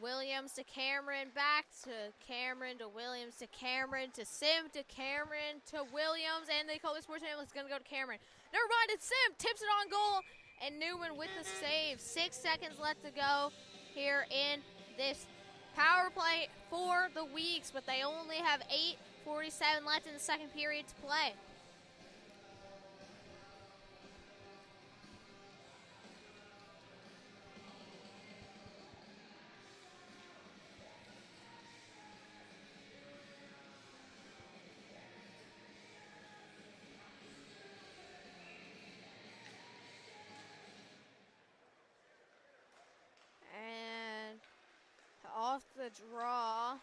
Williams to Cameron. Back to Cameron to Williams to Cameron to Sim to Cameron to Williams. And they call this sports ambulance. It's going to go to Cameron. Never mind, it's Sim. Tips it on goal. And Newman with the save. 6 seconds left to go here in this power play for the Weeks, but they only have 8:47 left in the second period to play. And off the draw.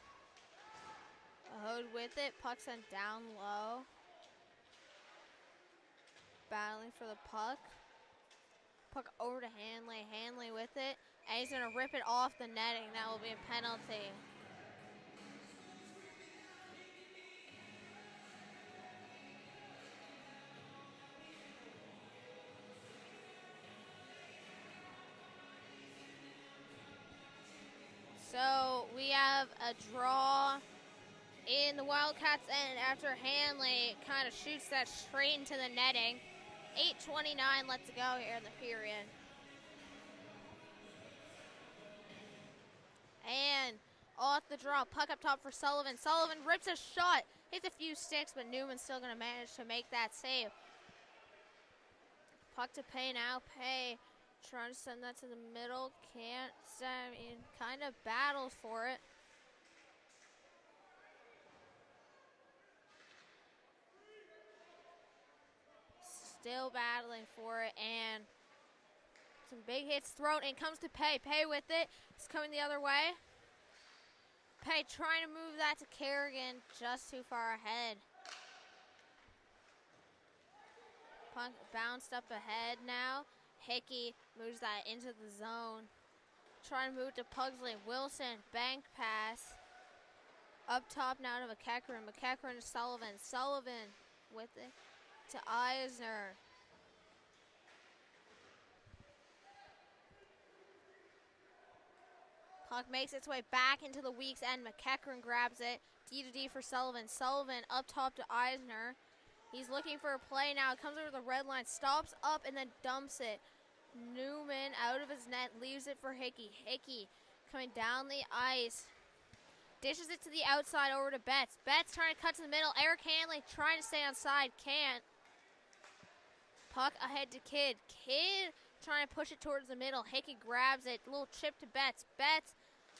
Hood with it, puck sent down low. Battling for the puck. Puck over to Hanley. Hanley with it. And he's going to rip it off the netting. That will be a penalty. So we have a draw in the Wildcats' end after Hanley kind of shoots that straight into the netting. 8:29 left to go here in the period. And off the draw, puck up top for Sullivan. Sullivan rips a shot, hits a few sticks, but Newman's still going to manage to make that save. Puck to Pay now. Pay trying to send that to the middle. Can't. I mean, kind of battles for it. Still battling for it, and some big hits thrown, and comes to Pay. Pay with it. It's coming the other way. Pay trying to move that to Kerrigan, just too far ahead. Puck bounced up ahead now. Hickey moves that into the zone. Trying to move to Pugsley. Wilson, bank pass. Up top now to McEachran. McEachran to Sullivan. Sullivan with it to Eisner. Puck makes its way back into the Weeks end. McEachran grabs it. D to D for Sullivan. Sullivan up top to Eisner. He's looking for a play now. Comes over the red line, stops up, and then dumps it. Newman out of his net, leaves it for Hickey. Hickey coming down the ice. Dishes it to the outside over to Betts. Betts trying to cut to the middle. Eric Hanley trying to stay onside. Can't. Puck ahead to Kidd. Kidd trying to push it towards the middle. Hickey grabs it. Little chip to Betts. Betts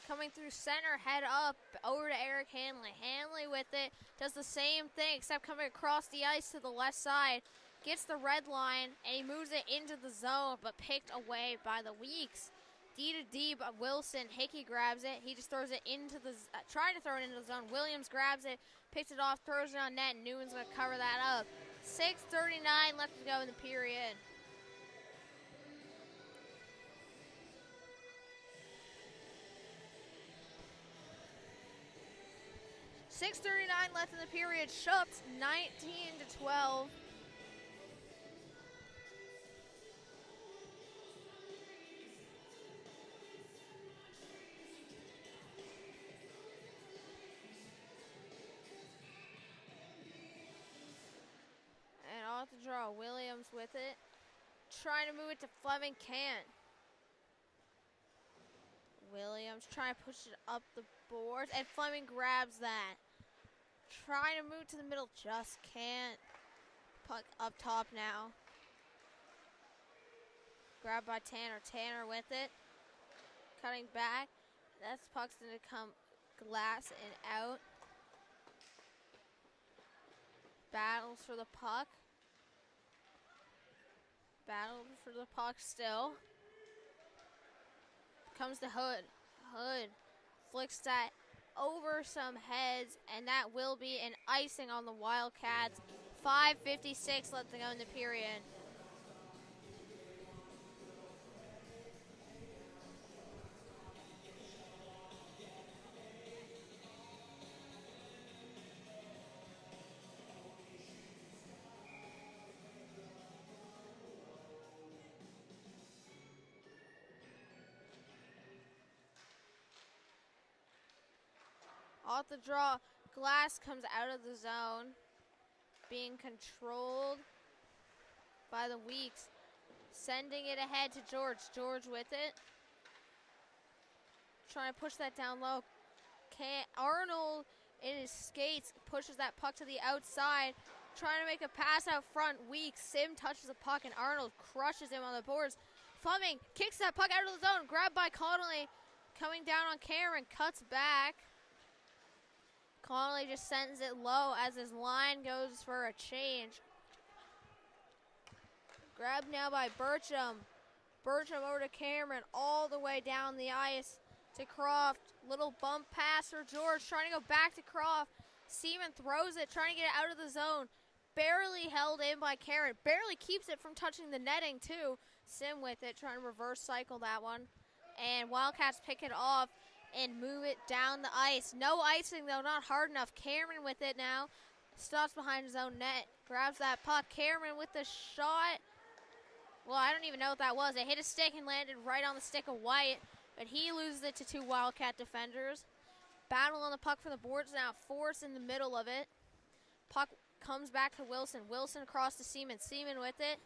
coming through center, head up, over to Eric Hanley. Hanley with it, does the same thing, except coming across the ice to the left side. Gets the red line, and he moves it into the zone, but picked away by the Weeks. D to D, but Wilson. Hickey grabs it. He just throws it into the, trying to throw it into the zone. Williams grabs it, picks it off, throws it on net, and Newman's going to cover that up. 6:39 left to go in the period. .6:39 left in the period. Shucks 19-12. And off the draw, Williams with it. Trying to move it to Fleming, can't. Williams trying to push it up the boards, and Fleming grabs that. Trying to move to the middle, just can't. Puck up top now. Grabbed by Tanner. Tanner with it. Cutting back. That's puck's going to come glass and out. Battles for the puck. Battle for the puck still. Comes to Hood. Hood flicks that over some heads, and that will be an icing on the Wildcats. 5:56 left to go in the period. Off the draw, Glass comes out of the zone, being controlled by the Weeks. Sending it ahead to George. George with it. Trying to push that down low. Can't. Arnold in his skates pushes that puck to the outside. Trying to make a pass out front. Weeks. Sim touches the puck, and Arnold crushes him on the boards. Fleming kicks that puck out of the zone. Grabbed by Connolly. Coming down on Cameron. Cuts back. Connolly just sends it low as his line goes for a change. Grabbed now by Burcham. Burcham over to Cameron, all the way down the ice to Croft. Little bump pass for George, trying to go back to Croft. Seaman throws it, trying to get it out of the zone. barely held in by Karen. Barely keeps it from touching the netting, too. Sim with it, trying to reverse cycle that one. And Wildcats pick it off and move it down the ice. No icing, though, not hard enough. Cameron with it now. Stops behind his own net. Grabs that puck. Cameron with the shot. Well, I don't even know what that was. It hit a stick and landed right on the stick of White. But he loses it to two Wildcat defenders. Battle on the puck for the boards now. Force in the middle of it. Puck comes back to Wilson. Wilson across to Seaman. Seaman with it.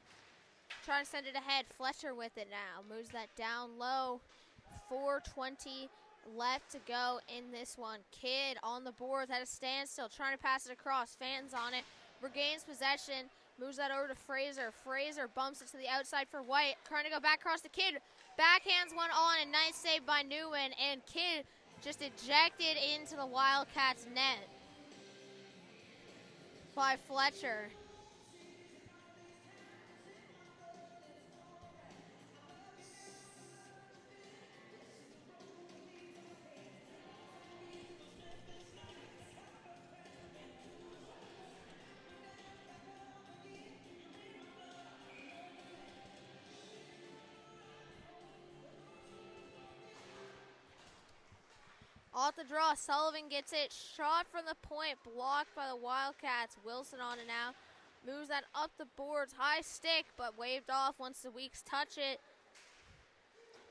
Trying to send it ahead. Fletcher with it now. Moves that down low. 4:20 left to go in this one. Kidd on the boards at a standstill. Trying to pass it across. Fans on it. Regains possession. Moves that over to Fraser. Fraser bumps it to the outside for White. Trying to go back across to Kidd. Backhands one on. A nice save by Newman. And Kidd just ejected into the Wildcats net by Fletcher. Off the draw, Sullivan gets it. Shot from the point, blocked by the Wildcats. Wilson on it now. Moves that up the boards. High stick, but waved off once the Weeks touch it.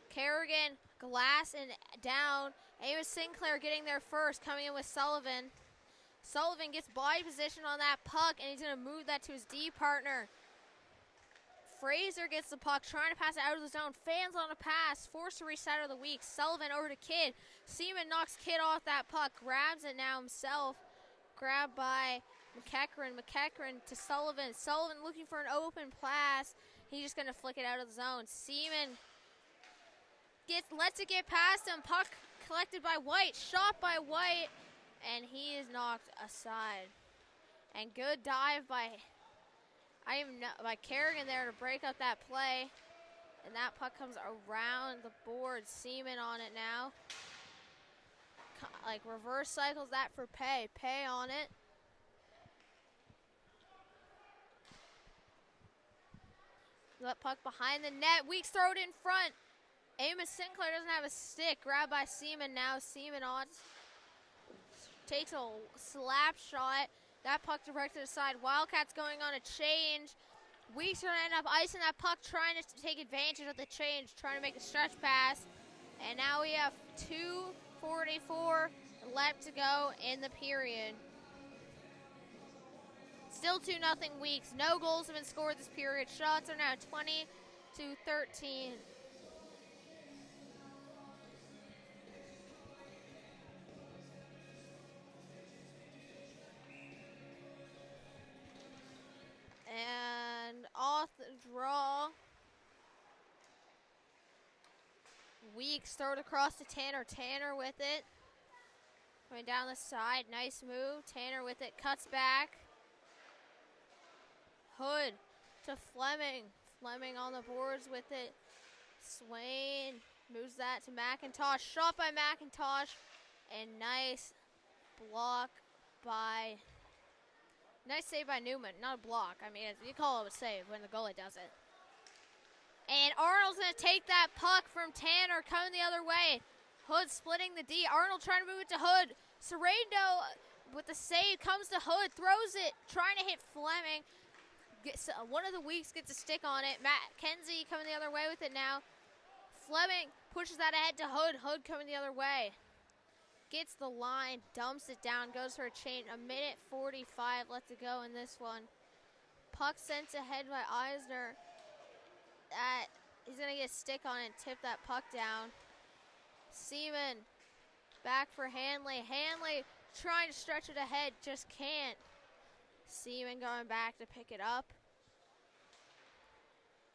Kerrigan, glass and down. Amos Sinclair getting there first, coming in with Sullivan. Sullivan gets body position on that puck, and he's going to move that to his D partner. Fraser gets the puck, trying to pass it out of the zone. Fans on a pass, forced to reset of the week. Sullivan over to Kidd. Seaman knocks Kidd off that puck, grabs it now himself. Grabbed by McEachran. McEachran to Sullivan. Sullivan looking for an open pass. He's just going to flick it out of the zone. Seaman lets it get past him. Puck collected by White, shot by White, and he is knocked aside. And good dive by Kerrigan there to break up that play. And that puck comes around the board. Seaman on it now. Like reverse cycles that for Pay. Pay on it. That puck behind the net. Weeks throw it in front. Amos Sinclair doesn't have a stick. Grabbed by Seaman now. Seaman on. Takes a slap shot. That puck directed aside. Wildcats going on a change. Weeks are going to end up icing that puck, trying to take advantage of the change, trying to make a stretch pass. And now we have 2:44 left to go in the period. Still 2-0 Weeks. No goals have been scored this period. Shots are now 20-13. And off the draw. Weeks throw it across to Tanner. Tanner with it. Going down the side. Nice move. Tanner with it. Cuts back. Hood to Fleming. Fleming on the boards with it. Swain moves that to McIntosh. Shot by McIntosh. And nice block by... Nice save by Newman, not a block. I mean, you call it a save when the goalie does it. And Arnold's going to take that puck from Tanner, coming the other way. Hood splitting the D. Arnold trying to move it to Hood. Serrano with the save comes to Hood, throws it, trying to hit Fleming. One of the Weeks gets a stick on it. Matt Kenzie coming the other way with it now. Fleming pushes that ahead to Hood. Hood coming the other way. Gets the line, dumps it down, goes for a change. 1:45 left to go in this one. Puck sent ahead by Eisner. He's going to get a stick on it and tip that puck down. Seaman back for Hanley. Hanley trying to stretch it ahead, just can't. Seaman going back to pick it up.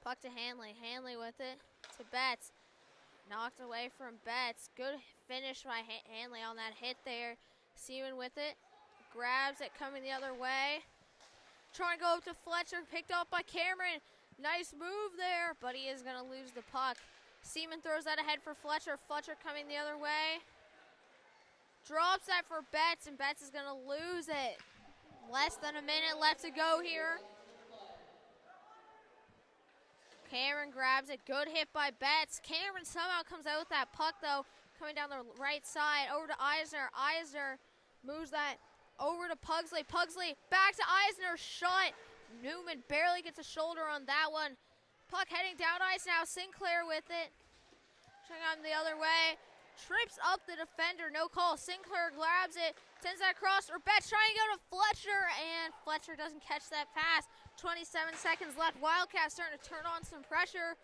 Puck to Hanley. Hanley with it to Betts. Knocked away from Betts. Good finish by Hanley on that hit there. Seaman with it. Grabs it coming the other way. Trying to go up to Fletcher. Picked up by Cameron. Nice move there, but he is going to lose the puck. Seaman throws that ahead for Fletcher. Fletcher coming the other way. Drops that for Betts, and Betts is going to lose it. Less than a minute left to go here. Cameron grabs it. Good hit by Betts. Cameron somehow comes out with that puck, though, coming down the right side. Over to Eisner. Eisner moves that over to Pugsley. Pugsley back to Eisner. Shot. Newman barely gets a shoulder on that one. Puck heading down ice now. Sinclair with it. Trying on the other way. Trips up the defender. No call. Sinclair grabs it. Sends that across. Or Betts trying to go to Fletcher. And Fletcher doesn't catch that pass. 27 seconds left. Wildcats starting to turn on some pressure.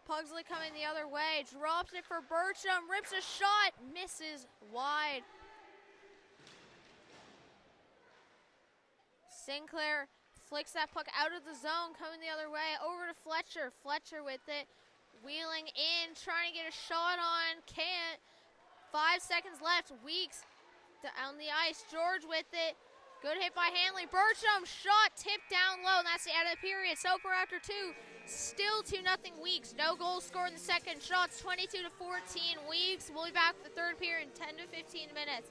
Pugsley coming the other way. Drops it for Burcham. Rips a shot. Misses wide. Sinclair flicks that puck out of the zone. Coming the other way. Over to Fletcher. Fletcher with it. Wheeling in. Trying to get a shot on. Can't. 5 seconds left. Weeks on the ice. George with it. Good hit by Hanley. Burcham shot tipped down low, and that's the end of the period. Soper after 2, still 2-0 Weeks. No goals scored in the second. Shots 22-14 Weeks. We'll be back for the third period in 10 to 15 minutes.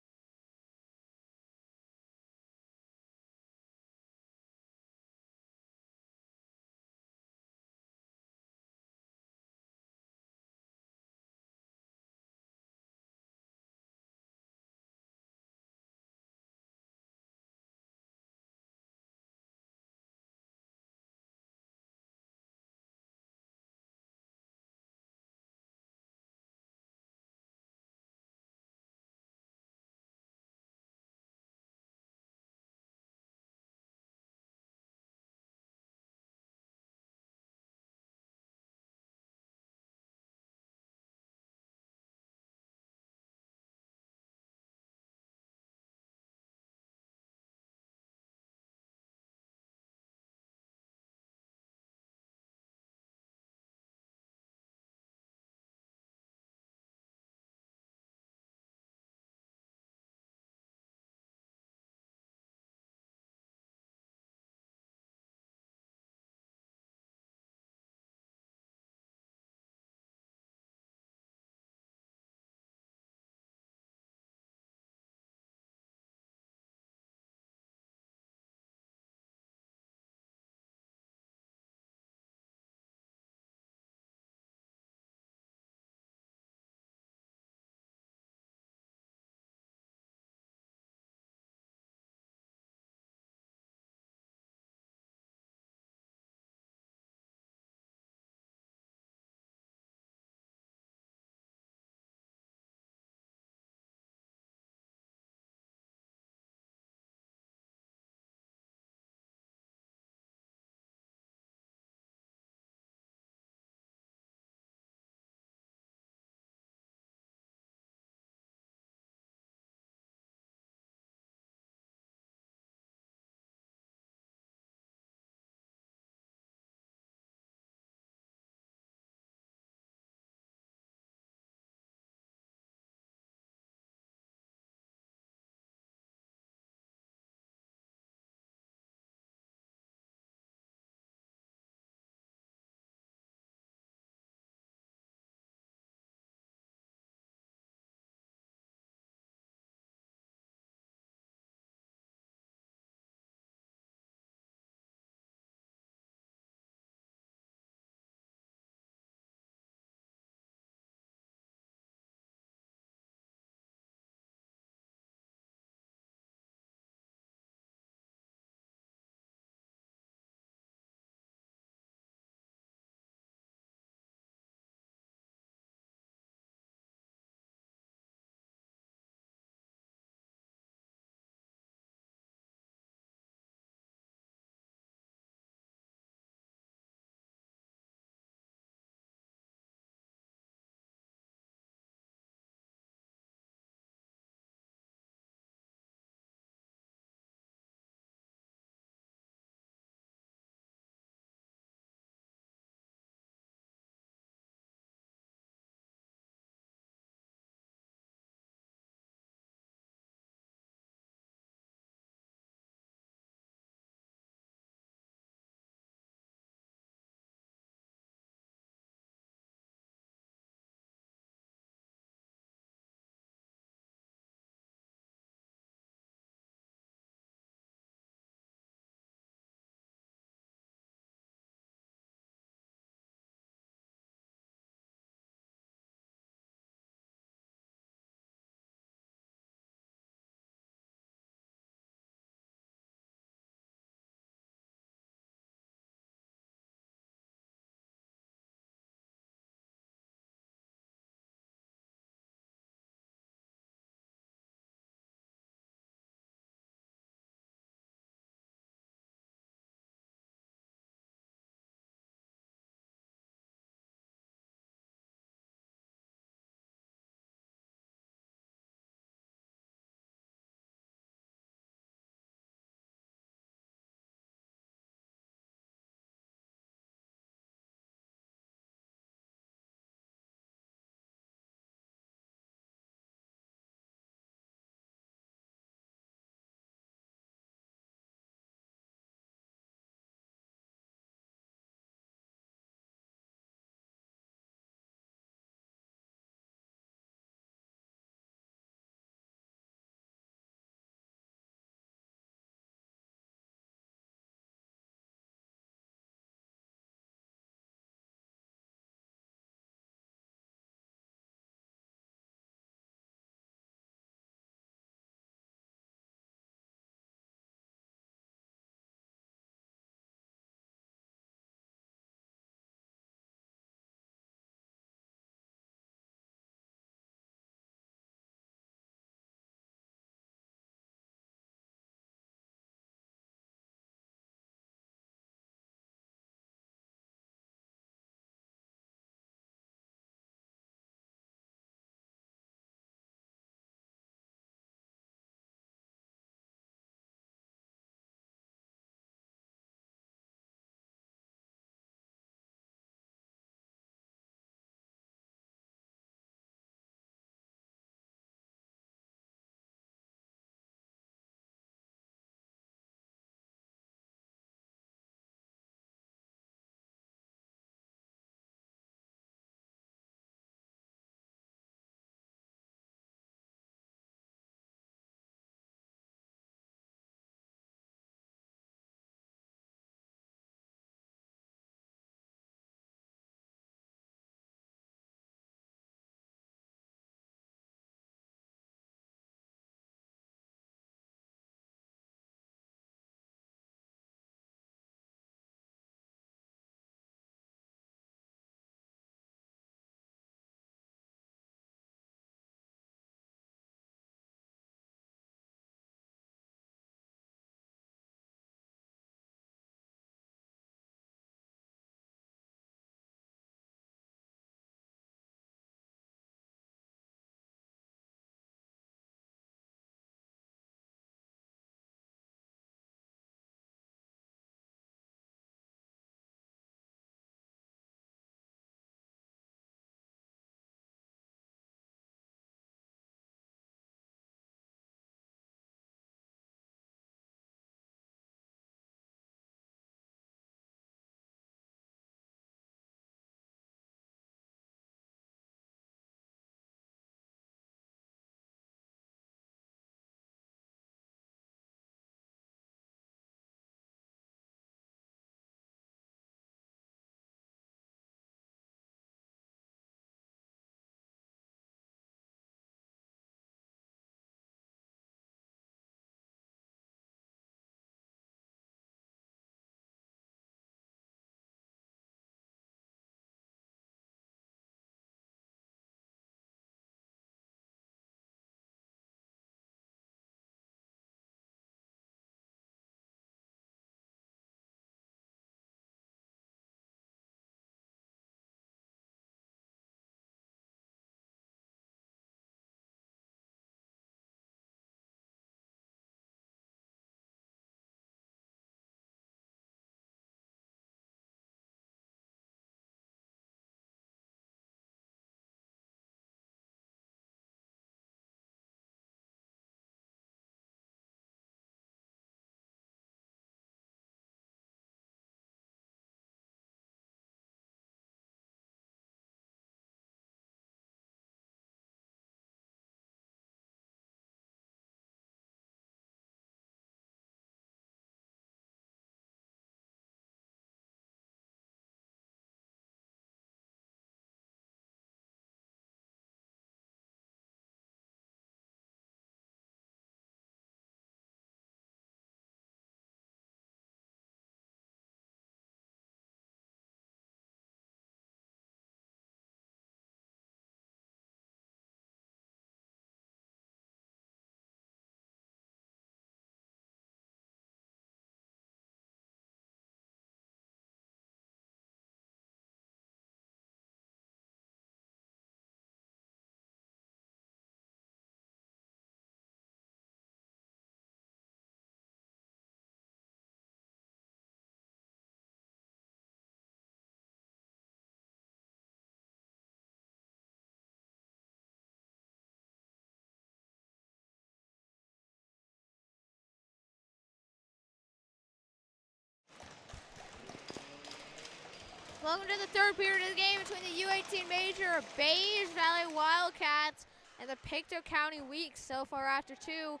Welcome to the third period of the game between the U18 Major Beige Valley Wildcats and the Pictou County Weeks. So far after 2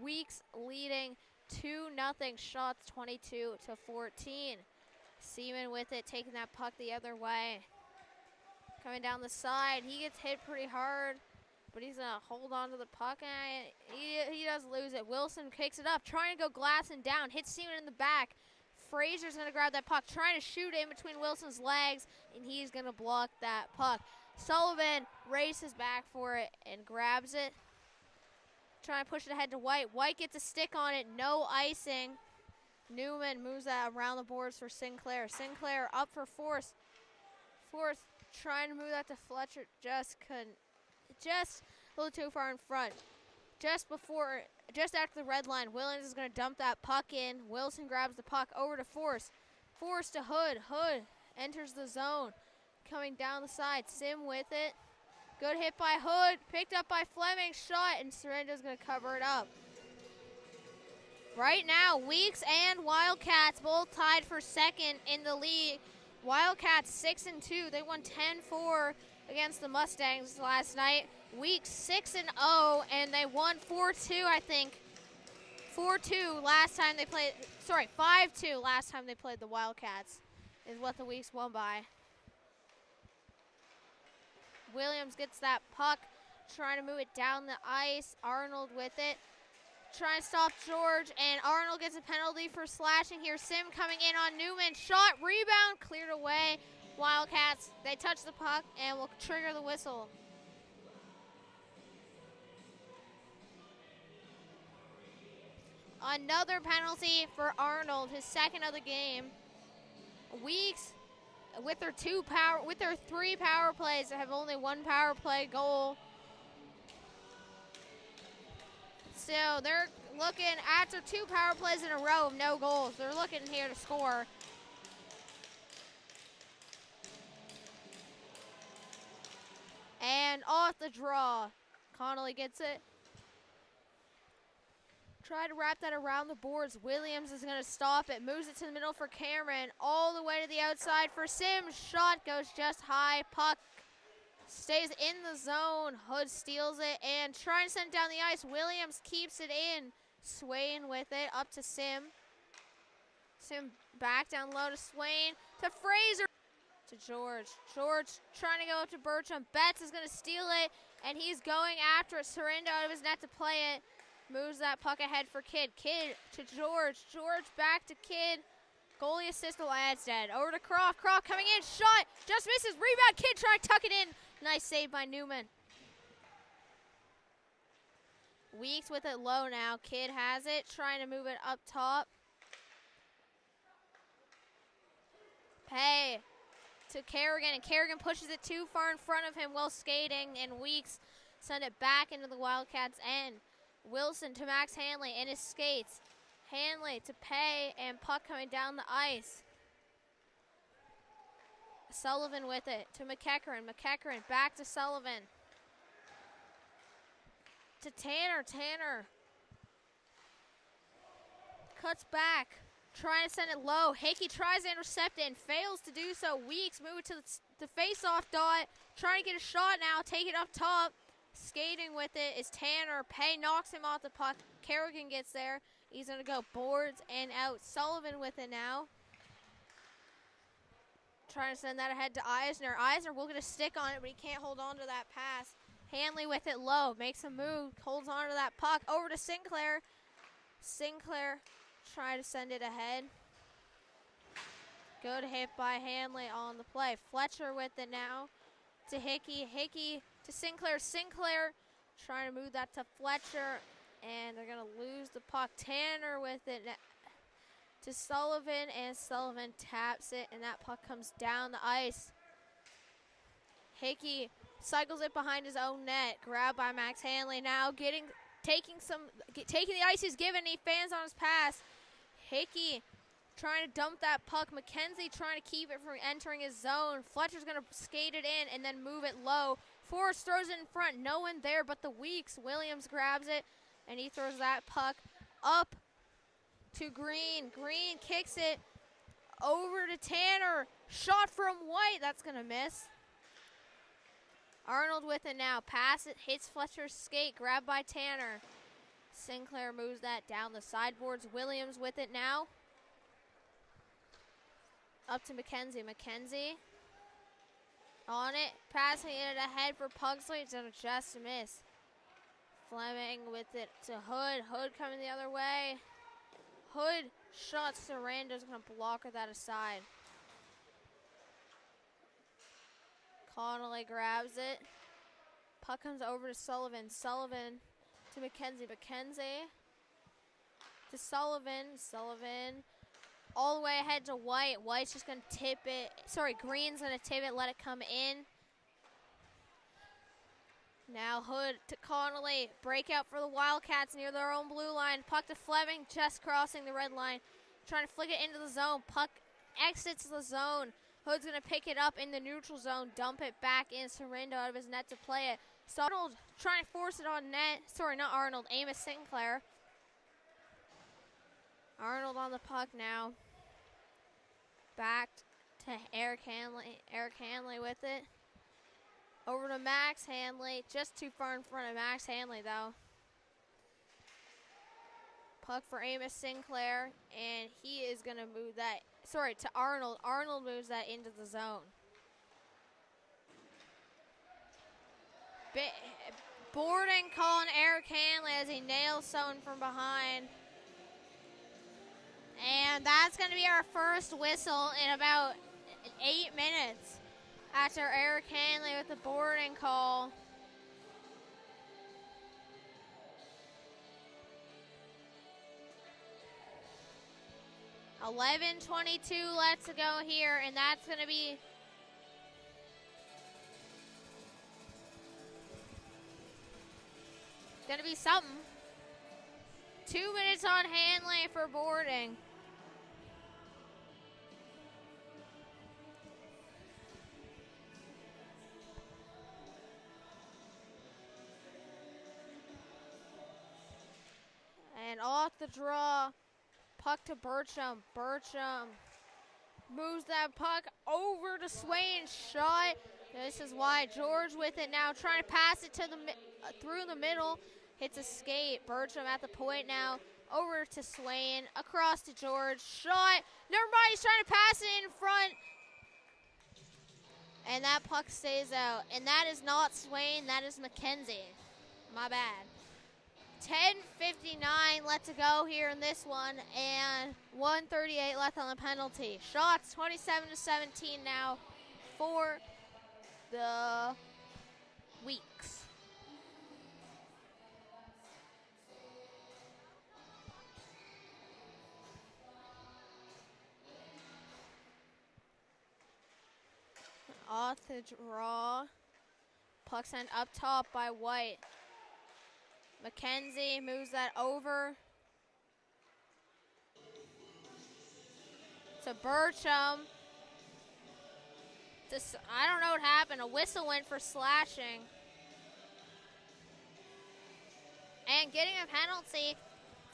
weeks leading 2-0, shots 22-14. Seaman with it, taking that puck the other way. Coming down the side, he gets hit pretty hard, but he's gonna hold on to the puck, and he does lose it. Wilson kicks it up, trying to go glassing down, hits Seaman in the back. Fraser's gonna grab that puck, trying to shoot in between Wilson's legs, and he's gonna block that puck. Sullivan races back for it and grabs it. Trying to push it ahead to White. White gets a stick on it, no icing. Newman moves that around the boards for Sinclair. Sinclair up for Force. Force trying to move that to Fletcher, just couldn't. Just a little too far in front. Just after the red line, Williams is going to dump that puck in. Wilson grabs the puck over to Force. Force to Hood. Hood enters the zone. Coming down the side, Sim with it. Good hit by Hood, picked up by Fleming, shot, and Serenda's going to cover it up. Right now, Weeks and Wildcats both tied for second in the league. Wildcats 6-2. They won 10-4 against the Mustangs last night. Weeks 6-0, and they won 4-2, I think. 4-2 last time they played. Sorry, 5-2 last time they played the Wildcats is what the Weeks won by. Williams gets that puck, trying to move it down the ice. Arnold with it. Trying to stop George, and Arnold gets a penalty for slashing here. Sim coming in on Newman. Shot, rebound, cleared away. Wildcats, they touch the puck and will trigger the whistle. Another penalty for Arnold, his second of the game. Weeks with their 3 power plays have only 1 power play goal. So they're looking, after 2 power plays in a row of no goals, they're looking here to score. And off the draw, Connolly gets it. Try to wrap that around the boards. Williams is going to stop it, moves it to the middle for Cameron, all the way to the outside for Sims. Shot goes just high, puck stays in the zone. Hood steals it and trying to send it down the ice. Williams keeps it in. Swain with it up to Sim. Sim back down low to Swain. To Fraser. To George. George trying to go up to Bertram. Betts is going to steal it, and he's going after it. Serinda out of his net to play it. Moves that puck ahead for Kidd. Kidd to George. George back to Kidd. Goalie assist to Ladsted. Over to Croft. Croft coming in. Shot. Just misses. Rebound. Kidd trying to tuck it in. Nice save by Newman. Weeks with it low now. Kidd has it. Trying to move it up top. Pay to Kerrigan. And Kerrigan pushes it too far in front of him while skating. And Weeks send it back into the Wildcats' end. Wilson to Max Hanley and his skates. Hanley to Pay, and puck coming down the ice. Sullivan with it to McEachran. McEachran back to Sullivan. To Tanner. Tanner cuts back. Trying to send it low. Hickey tries to intercept it and fails to do so. Weeks move it to the face-off dot. Trying to get a shot now. Take it up top. Skating with it is Tanner. Pay knocks him off the puck. Kerrigan gets there. He's going to go boards and out. Sullivan with it now. Trying to send that ahead to Eisner. Eisner will get a stick on it, but he can't hold on to that pass. Hanley with it low. Makes a move. Holds on to that puck. Over to Sinclair. Sinclair trying to send it ahead. Good hit by Hanley on the play. Fletcher with it now to Hickey. Hickey to Sinclair. Sinclair trying to move that to Fletcher, and they're going to lose the puck. Tanner with it to Sullivan, and Sullivan taps it, and that puck comes down the ice. Hickey cycles it behind his own net. Grabbed by Max Hanley now, taking the ice he's given. He fans on his pass. Hickey trying to dump that puck. McKenzie trying to keep it from entering his zone. Fletcher's going to skate it in and then move it low. Forrest throws it in front. No one there but the Weeks. Williams grabs it, and he throws that puck up to Green. Green kicks it over to Tanner. Shot from White. That's going to miss. Arnold with it now. Pass it. Hits Fletcher's skate. Grabbed by Tanner. Sinclair moves that down the sideboards. Williams with it now. Up to McKenzie. McKenzie on it. Passing it ahead for Pugsley. It's just a miss. Fleming with it to Hood. Hood coming the other way. Hood shot. Sarando's going to block that aside. Connolly grabs it. Puck comes over to Sullivan. Sullivan to McKenzie. McKenzie to Sullivan. Sullivan all the way ahead to White. White's just going to tip it. Sorry, Green's going to tip it, let it come in. Now Hood to Connolly. Breakout for the Wildcats near their own blue line. Puck to Fleming, just crossing the red line. Trying to flick it into the zone. Puck exits the zone. Hood's going to pick it up in the neutral zone. Dump it back in. Sarindo out of his net to play it. So Arnold trying to force it on net. Sorry, not Arnold. Amos Sinclair. Arnold on the puck now. Back to Eric Hanley. Eric Hanley with it. Over to Max Hanley. Just too far in front of Max Hanley, though. Puck for Amos Sinclair. And he is going to move that. Sorry, to Arnold. Arnold moves that into the zone. Boarding call on Eric Hanley as he nails someone from behind. And that's going to be our first whistle in about 8 minutes after Eric Hanley with the boarding call. $11:22 left to go here, and that's going to be something. 2 minutes on Hanley for boarding. And off the draw, puck to Burcham. Burcham moves that puck over to Swain. Shot. This is wide. George with it now, trying to pass it to through the middle. Hits a skate. Burcham at the point now. Over to Swain. Across to George. Shot. Never mind. He's trying to pass it in front. And that puck stays out. And that is not Swain. That is McKenzie. My bad. 10:59 left to go here in this one. And 1:38 left on the penalty. Shots 27-17 now for the Weeks. Off the draw. Puck sent up top by White. McKenzie moves that over to Burcham. I don't know what happened. A whistle went for slashing. And getting a penalty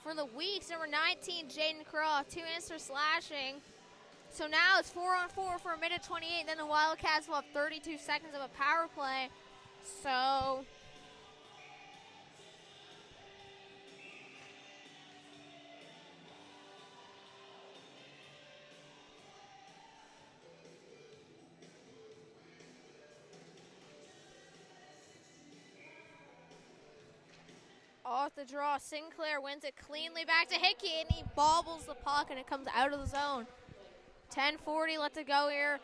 for the Weeks, number 19, Jaden Croft. 2 minutes for slashing. So now it's 4-on-4 for 1:28. Then the Wildcats will have 32 seconds of a power play. So off the draw, Sinclair wins it cleanly back to Hickey, and he bobbles the puck, and it comes out of the zone. 10:40 left to go here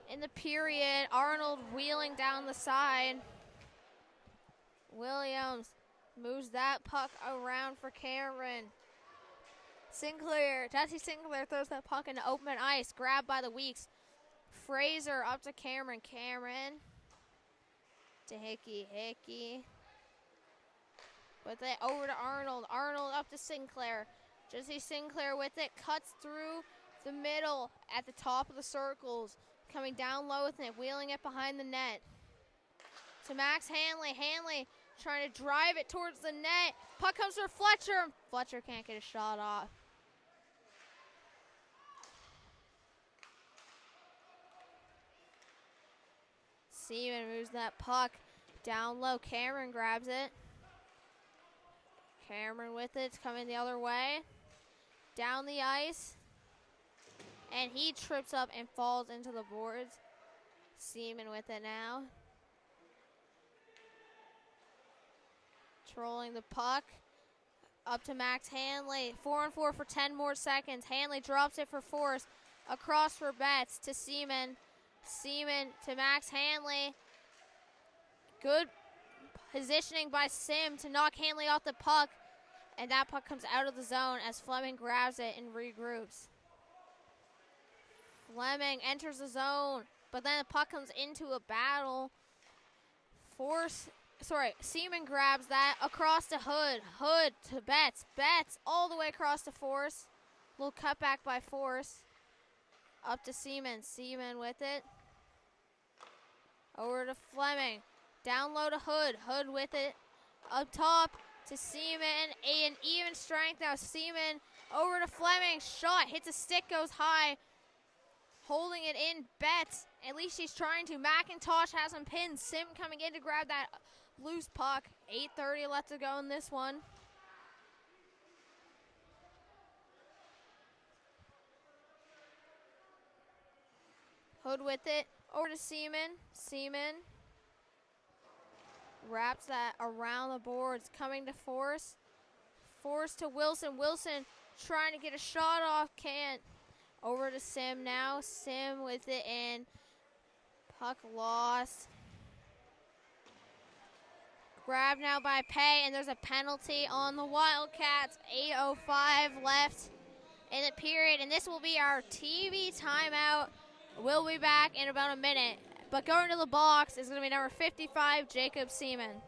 in the period. Arnold wheeling down the side. Williams moves that puck around for Cameron. Jesse Sinclair throws that puck into open ice, grabbed by the Weeks. Fraser up to Cameron. Cameron to Hickey. Hickey with it over to Arnold. Arnold up to Sinclair. Jesse Sinclair with it, cuts through the middle at the top of the circles. Coming down low with it, wheeling it behind the net. To Max Hanley. Hanley trying to drive it towards the net. Puck comes for Fletcher. Fletcher can't get a shot off. Seaman moves that puck down low. Cameron grabs it. Cameron with it. It's coming the other way. Down the ice. And he trips up and falls into the boards. Seaman with it now. Trolling the puck. Up to Max Hanley. 4-on-4 for 10 more seconds. Hanley drops it for force. Across for Betts to Seaman. Seaman to Max Hanley. Good positioning by Sim to knock Hanley off the puck. And that puck comes out of the zone as Fleming grabs it and regroups. Fleming enters the zone, but then the puck comes into a battle. Seaman grabs that across to Hood. Hood to Betts. Betts all the way across to Force. Little cutback by Force. Up to Seaman. Seaman with it. Over to Fleming. Down low to Hood. Hood with it. Up top to Seaman. An even strength now. Seaman over to Fleming. Shot. Hits a stick. Goes high. Holding it in. Betts. At least she's trying to. McIntosh has him pinned. Sim coming in to grab that loose puck. 8:30 left to go in this one. Hood with it. Over to Seaman. Seaman wraps that around the boards. Coming to Force. Force to Wilson. Wilson trying to get a shot off. Can't. Over to Sim now. Sim with it in. Puck lost. Grab now by Pay, and there's a penalty on the Wildcats. 8:05 left in the period, and this will be our TV timeout. We'll be back in about a minute. But going to the box is going to be number 55, Jacob Seaman.